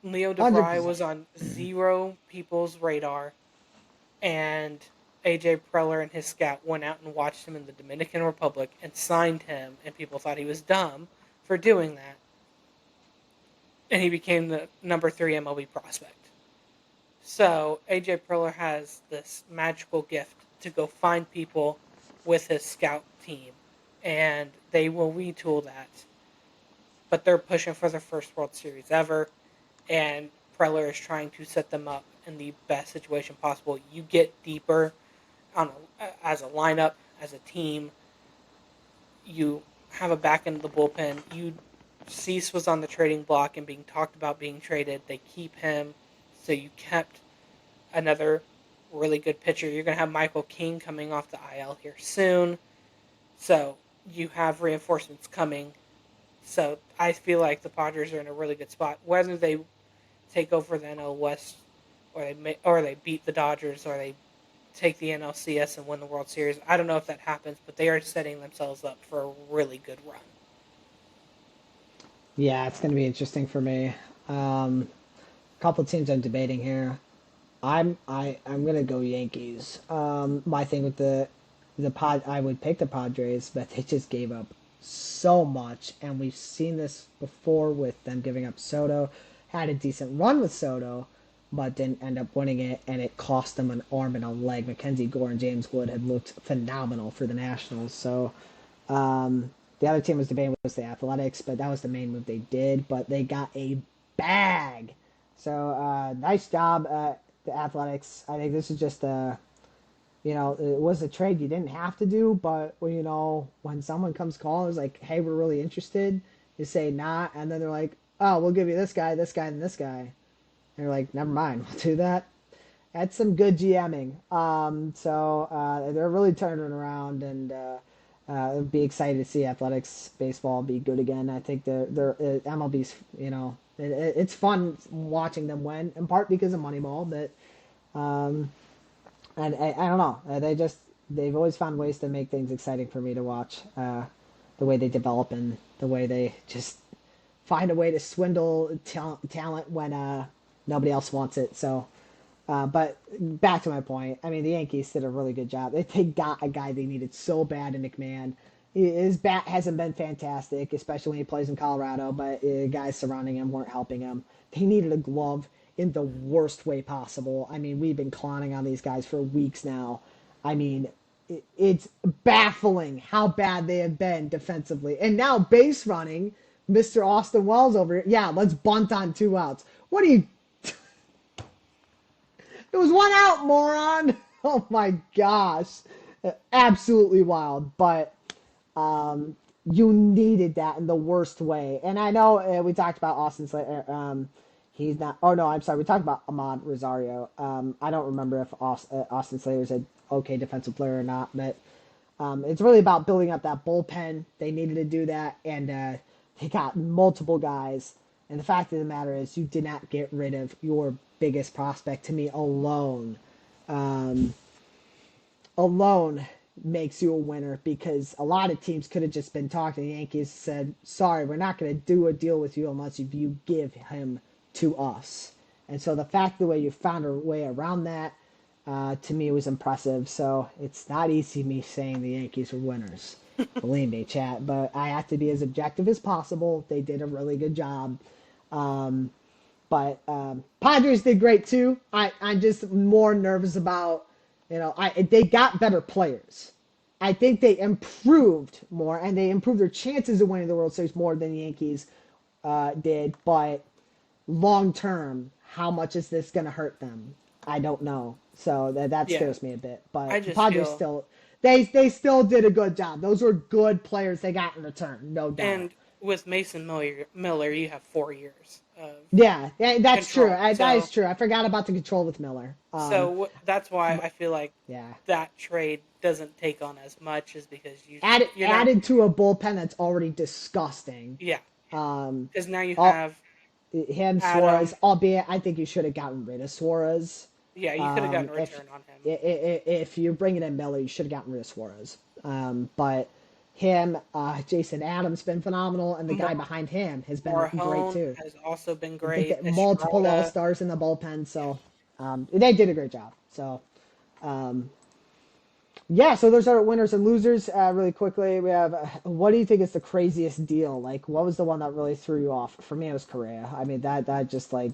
Leo 100%. DeVry was on zero people's radar, and AJ Preller and his scout went out and watched him in the Dominican Republic and signed him, and people thought he was dumb for doing that. And he became the number 3 MLB prospect. So AJ Preller has this magical gift to go find people with his scout team, and they will retool that. But they're pushing for their first World Series ever, and Preller is trying to set them up in the best situation possible. You get deeper as a lineup, as a team. You have a back end of the bullpen. Cease was on the trading block and being talked about being traded. They keep him, so you kept another really good pitcher. You're going to have Michael King coming off the IL here soon, so you have reinforcements coming. So I feel like the Padres are in a really good spot. Whether they take over the NL West, or they beat the Dodgers, or they take the NLCS and win the World Series, I don't know if that happens, but they are setting themselves up for a really good run. Yeah, it's going to be interesting for me. A couple teams I'm debating here. I'm gonna go Yankees. My thing with the pod, I would pick the Padres, but they just gave up so much, and we've seen this before with them giving up Soto. Had a decent run with Soto, but didn't end up winning it, and it cost them an arm and a leg. Mackenzie Gore and James Wood had looked phenomenal for the Nationals. So the other team was debating was the Athletics, but that was the main move they did. But they got a bag. So nice job, the Athletics. I think this is just it was a trade you didn't have to do, but when someone comes calling, it's like, hey, we're really interested. You say nah, and then they're like, oh, we'll give you this guy, and this guy. And you're like, never mind, we'll do that. That's some good GMing. So they're really turning around, and be excited to see athletics baseball be good again. I think they're MLB's. It's fun watching them win, in part because of Moneyball, but and I don't know. They've always found ways to make things exciting for me to watch. The way they develop and the way they just find a way to swindle talent when nobody else wants it. So, but back to my point. I mean, the Yankees did a really good job. They got a guy they needed so bad in McMahon. His bat hasn't been fantastic, especially when he plays in Colorado, but guys surrounding him weren't helping him. They needed a glove in the worst way possible. I mean, we've been clowning on these guys for weeks now. I mean, it's baffling how bad they have been defensively. And now base running, Mr. Austin Wells over here. Yeah, let's bunt on 2 outs. What are you? It was 1 out, moron. Oh my gosh, absolutely wild. But you needed that in the worst way. And I know we talked about Austin Slater. He's not. Oh no, I'm sorry. We talked about Ahmad Rosario. I don't remember if Austin Slater's an okay defensive player or not, but it's really about building up that bullpen. They needed to do that, and they got multiple guys. And the fact of the matter is, you did not get rid of your biggest prospect. To me, alone makes you a winner, because a lot of teams could have just been talking to the Yankees and said, sorry, we're not going to do a deal with you unless you give him to us. And so the fact the way you found a way around that, to me, was impressive. So it's not easy me saying the Yankees were winners. Believe me, chat, but I have to be as objective as possible. They did a really good job. But Padres did great too. I'm just more nervous about, they got better players. I think they improved more, and they improved their chances of winning the World Series more than the Yankees did. But long term, how much is this going to hurt them? I don't know. So that scares me a bit. But Padres still, they still did a good job. Those were good players they got in return, no doubt. And with Mason Miller, you have 4 years. That's control. true. That is true. I forgot about the control with Miller. So that's why I feel like yeah, that trade doesn't take on as much, is because added to a bullpen that's already disgusting. Yeah. Because now you have him, Suarez. Albeit, I think you should have gotten rid of Suarez. Yeah, you could have gotten a return on him. If you're bringing in Miller, you should have gotten rid of Suarez. But him, Jason Adams, been phenomenal, and the guy behind him has been great too. Has also been great. Multiple All-Stars in the bullpen, so they did a great job. So, so those are winners and losers. Really quickly, we have what do you think is the craziest deal? Like, what was the one that really threw you off? For me, it was Correa. I mean, that just like,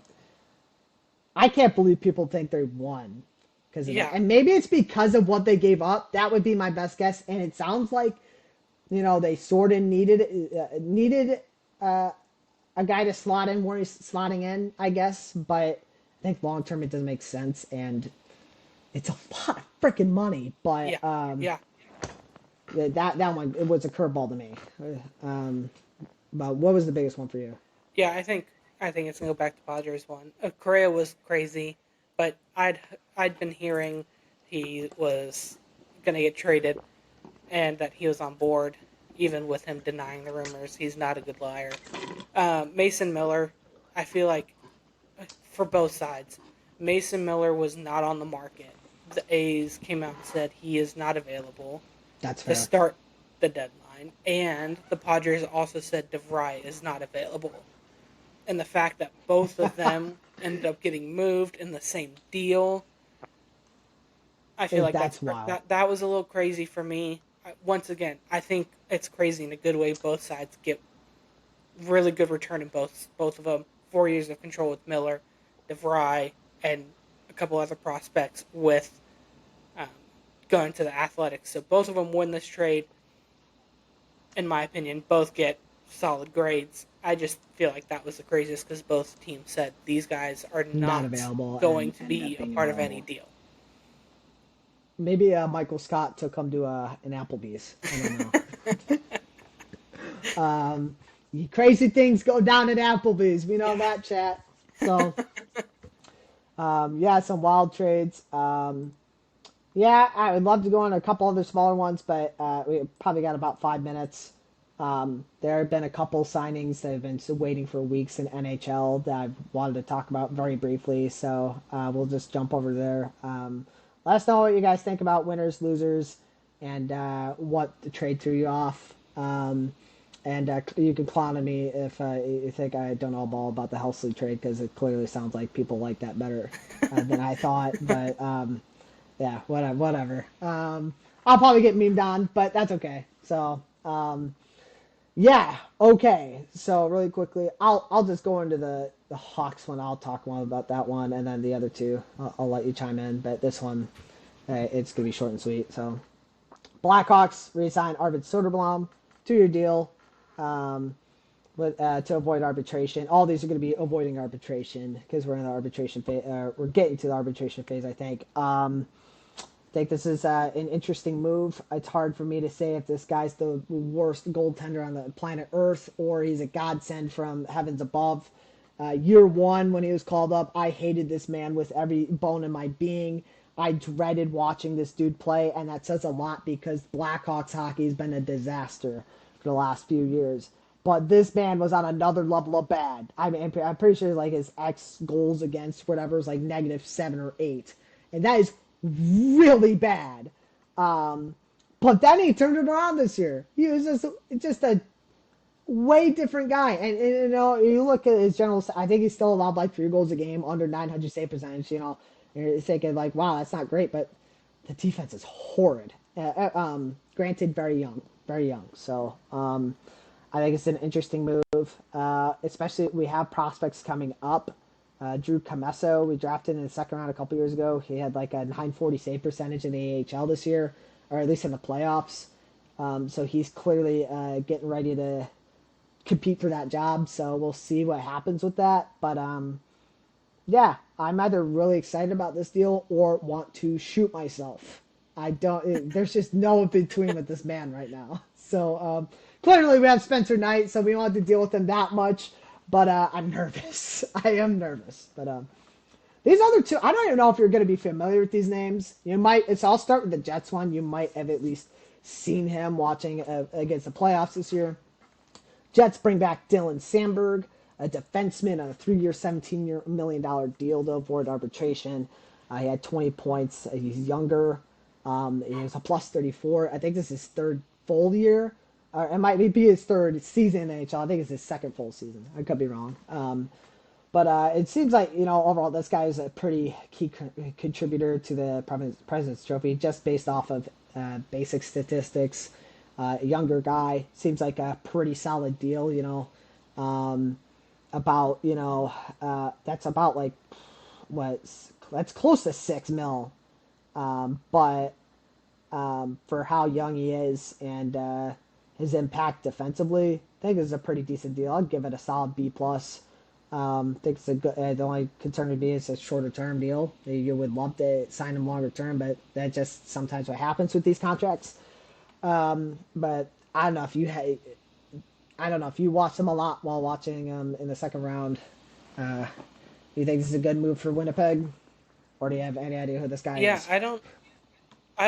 I can't believe people think they won because of that. And maybe it's because of what they gave up. That would be my best guess. And it sounds like, they sort of needed a guy to slot in where he's slotting in, I guess. But I think long term it doesn't make sense, and it's a lot of freaking money. But that one, it was a curveball to me. But what was the biggest one for you? Yeah, I think it's gonna go back to Padres one. Correa was crazy, but I'd been hearing he was gonna get traded, and that he was on board, even with him denying the rumors. He's not a good liar. Mason Miller, I feel like, for both sides, Mason Miller was not on the market. The A's came out and said he is not available. That's fair. To start the deadline, and the Padres also said DeVry is not available. And the fact that both of them ended up getting moved in the same deal, I feel like that's wild. That was a little crazy for me. Once again, I think it's crazy in a good way. Both sides get really good return in both of them. 4 years of control with Miller, DeVry, and a couple other prospects with going to the Athletics. So both of them win this trade. In my opinion, both get solid grades. I just feel like that was the craziest because both teams said these guys are Not not available going and to ended be up a being part of any available. deal. Maybe Michael Scott took him to an Applebee's. I don't know. Crazy things go down at Applebee's. We know Yeah. that, chat. So, yeah, some wild trades. Yeah, I would love to go on a couple other smaller ones, but we probably got about 5 minutes. There have been a couple signings that have been waiting for weeks in NHL that I wanted to talk about very briefly, so we'll just jump over there. Let us know what you guys think about winners, losers, and what the trade threw you off. And you can clown on me if you think I don't know all about the Helsley trade, because it clearly sounds like people like that better than I thought. But yeah, whatever. I'll probably get memed on, but that's okay. So yeah, okay. So really quickly, I'll just go into the Hawks one. I'll talk more about that one, and then the other two, I'll let you chime in. But this one, it's gonna be short and sweet. So Blackhawks re-sign Arvid Soderblom, 2-year deal, with to avoid arbitration. All these are going to be avoiding arbitration because we're in the arbitration phase. We're getting to the arbitration phase, I think. I think this is an interesting move. It's hard for me to say if this guy's the worst goaltender on the planet Earth or he's a godsend from heavens above. Year one, when he was called up, I hated this man with every bone in my being. I dreaded watching this dude play, and that says a lot because Blackhawks hockey has been a disaster for the last few years. But this man was on another level of bad. I mean, I'm pretty sure like his X goals against whatever is like -7 or 8, and that is really bad. But then he turned it around this year. He was just a way different guy. And you know, you look at his general. I think he's still allowed like 3 goals a game, under 900 save percentage. You know, you're thinking like, wow, that's not great, but the defense is horrid. Granted, very young, very young. So I think it's an interesting move, especially we have prospects coming up. Drew Camesso, we drafted in the second round a couple years ago. He had like a 940 save percentage in the AHL this year, or at least in the playoffs. So he's clearly getting ready to compete for that job. So we'll see what happens with that. But yeah, I'm either really excited about this deal or want to shoot myself. I don't. There's just no in between with this man right now. So clearly we have Spencer Knight, so we don't have to deal with him that much. But I'm nervous. I am nervous. But these other two, I don't even know if you're going to be familiar with these names. You might. I'll start with the Jets one. You might have at least seen him watching against the playoffs this year. Jets bring back Dylan Sandberg, a defenseman on a 3-year, $17 million deal to avoid arbitration. He had 20 points. He's younger. He was a plus 34. I think this is his third full year. It might be his third season in the NHL. I think it's his second full season. I could be wrong. But it seems like, you know, overall, this guy is a pretty key contributor to the President's Trophy just based off of basic statistics. Younger guy. Seems like a pretty solid deal, you know. About, you know, that's about like, what, that's close to 6 mil. But for how young he is and his impact defensively, I think this is a pretty decent deal. I'd give it a solid B plus. I think it's a good. The only concern would be it's a shorter term deal. You would love to sign him longer term, but that just sometimes what happens with these contracts. But I don't know if you I don't know if you watched him a lot while watching in the second round. Do you think this is a good move for Winnipeg, or do you have any idea who this guy Yeah, is? I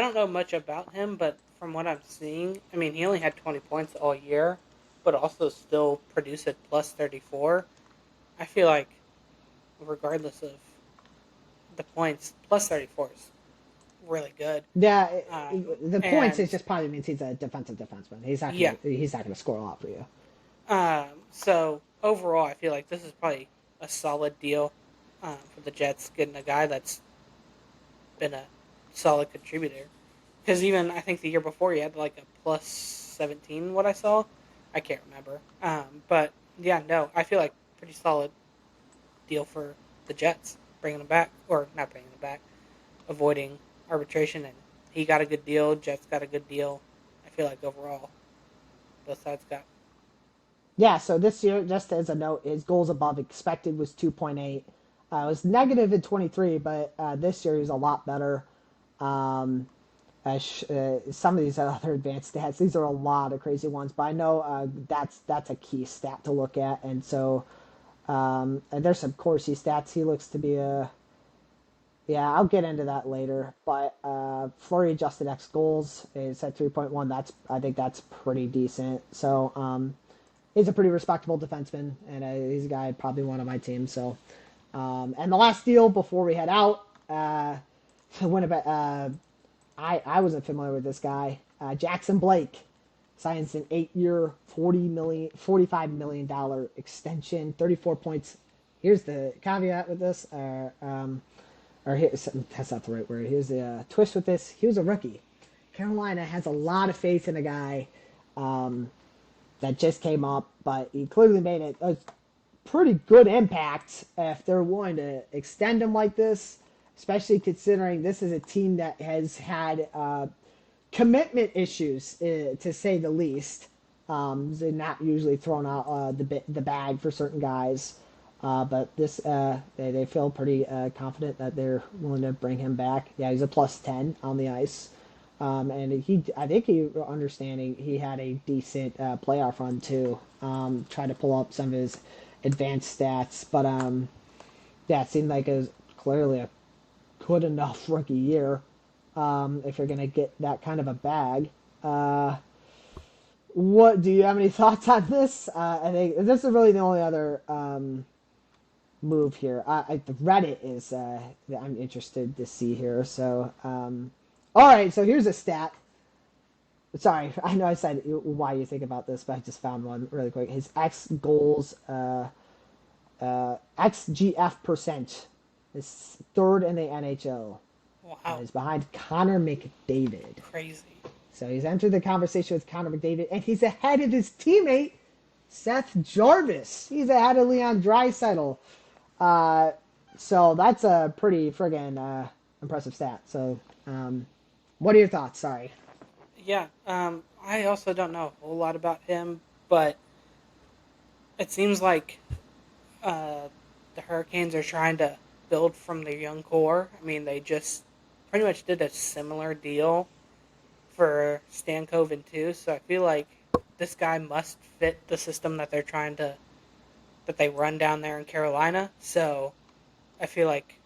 don't know much about him, but from what I'm seeing, I mean, he only had 20 points all year, but also still produced at plus 34. I feel like regardless of the points, plus 34 is really good. Yeah, the points is And just probably means he's a defensive defenseman. yeah, He's not gonna score a lot for you. so overall, I feel like this is probably a solid deal for the Jets getting a guy that's been a solid contributor. Because even I think the year before he had like a plus 17. What I saw, I can't remember. But yeah, no, I feel like pretty solid deal for the Jets bringing him back, or not bringing him back, avoiding arbitration, and he got a good deal. Jets got a good deal. I feel like overall, both sides got Yeah, so this year, just as a note, his goals above expected was 2.8. It was negative in 23, but this year he's a lot better. Um, some of these other advanced stats, these are a lot of crazy ones, but I know that's a key stat to look at. And so and there's some Corsi stats. He looks to be a yeah. I'll get into that later. But Flurry adjusted X goals is at 3.1. I think that's pretty decent. So he's a pretty respectable defenseman, and he's a guy I'd probably want on my team. So and the last deal before we head out, Winnipeg. I wasn't familiar with this guy. Jackson Blake signs an 8-year, $45 million extension, 34 points. Here's the caveat with this, or here's, that's not the right word. Here's the twist with this. He was a rookie. Carolina has a lot of faith in a guy that just came up, but he clearly made a pretty good impact if they're willing to extend him like this, especially considering this is a team that has had commitment issues, to say the least. They're not usually thrown out the bag for certain guys, but this they feel pretty confident that they're willing to bring him back. Yeah, he's a +10 on the ice, and I think understanding he had a decent playoff run too. Trying to pull up some of his advanced stats, but yeah, it seemed like it was clearly a good enough rookie year. If you're gonna get that kind of a bag. What do you have any thoughts on this? I think this is really the only other move here. The Reddit is that I'm interested to see here. So, all right. So here's a stat. Sorry, I know I said why you think about this, but I just found one really quick. His X goals, XGF percent is third in the NHL. Wow, He's behind Connor McDavid. crazy. So he's entered the conversation with Connor McDavid, and he's ahead of his teammate, Seth Jarvis. He's ahead of Leon Draisaitl. So that's a pretty friggin' impressive stat. So, what are your thoughts? Sorry. Yeah, I also don't know a whole lot about him, but it seems like uh, the Hurricanes are trying to build from their young core. I mean, they just pretty much did a similar deal for Stankoven too, so I feel like this guy must fit the system that that they run down there in Carolina. So I feel like,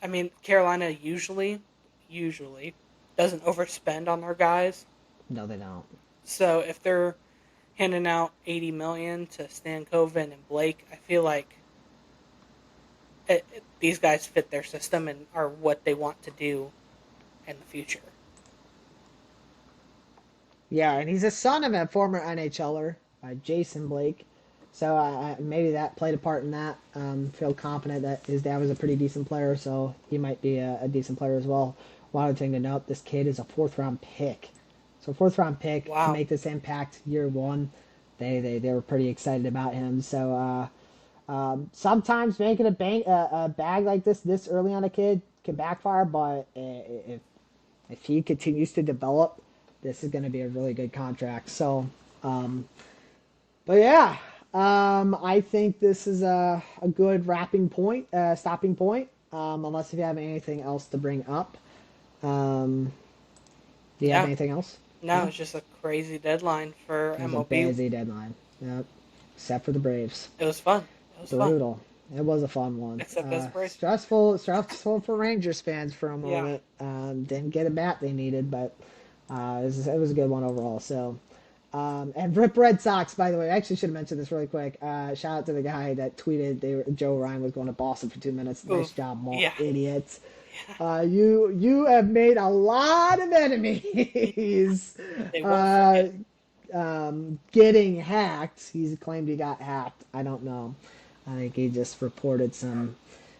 I mean, Carolina usually doesn't overspend on their guys. No, they don't. So if they're handing out 80 million to Stankoven and Blake, I feel like these guys fit their system and are what they want to do in the future. Yeah, and he's a son of a former NHLer, Jason Blake. So maybe that played a part in that. Feel confident that his dad was a pretty decent player, so he might be a decent player as well. One other thing to note: this kid is a fourth-round pick. So fourth-round pick to Wow. make this impact year one. They were pretty excited about him. So sometimes making a bag like this early on a kid can backfire, but if he continues to develop, this is going to be a really good contract. So, but yeah, I think this is a good wrapping point, stopping point. Unless if you have anything else to bring up. Um, do you have Yeah. anything else? No, No? it's just a crazy deadline for It was a MLB. busy deadline. Yep. Except for the Braves. It was fun. It was fun. Brutal. It was a fun one. Except desperation. Stressful for Rangers fans for a Yeah. moment. Didn't get a bat they needed, but it was a good one overall. So, and Rip Red Sox, by the way, I actually should have mentioned this really quick. Shout out to the guy that tweeted Joe Ryan was going to Boston for 2 minutes. Nice Oof. job, more Yeah. idiots. Yeah. You have made a lot of enemies. They won't uh, forget. Getting hacked. He's claimed he got hacked. I don't know. I think he just reported some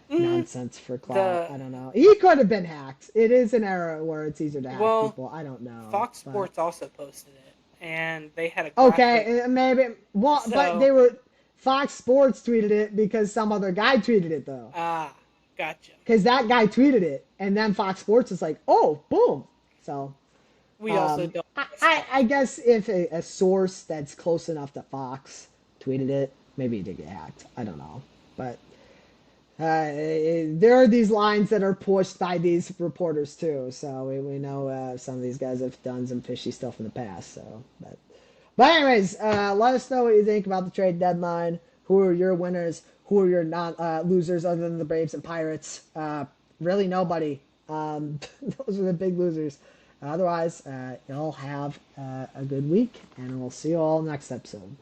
Mm, nonsense for clout. the I don't know. He could have been hacked. It is an era where it's easier to hack well, people. I don't know, Fox but Sports also posted it, and they had a graphic. okay, maybe. Well, but So, they were Fox Sports tweeted it because some other guy tweeted it though. gotcha. Because that guy tweeted it, and then Fox Sports is like, "Oh, boom!" So, We also don't I, trust I, Fox. I guess if a source that's close enough to Fox tweeted it. Maybe he did get hacked. I don't know. But there are these lines that are pushed by these reporters too. So we know some of these guys have done some fishy stuff in the past. So, but anyways, let us know what you think about the trade deadline. Who are your winners? Who are your non losers other than the Braves and Pirates? Really nobody. Those are the big losers. Otherwise, y'all have a good week, and we'll see you all next episode.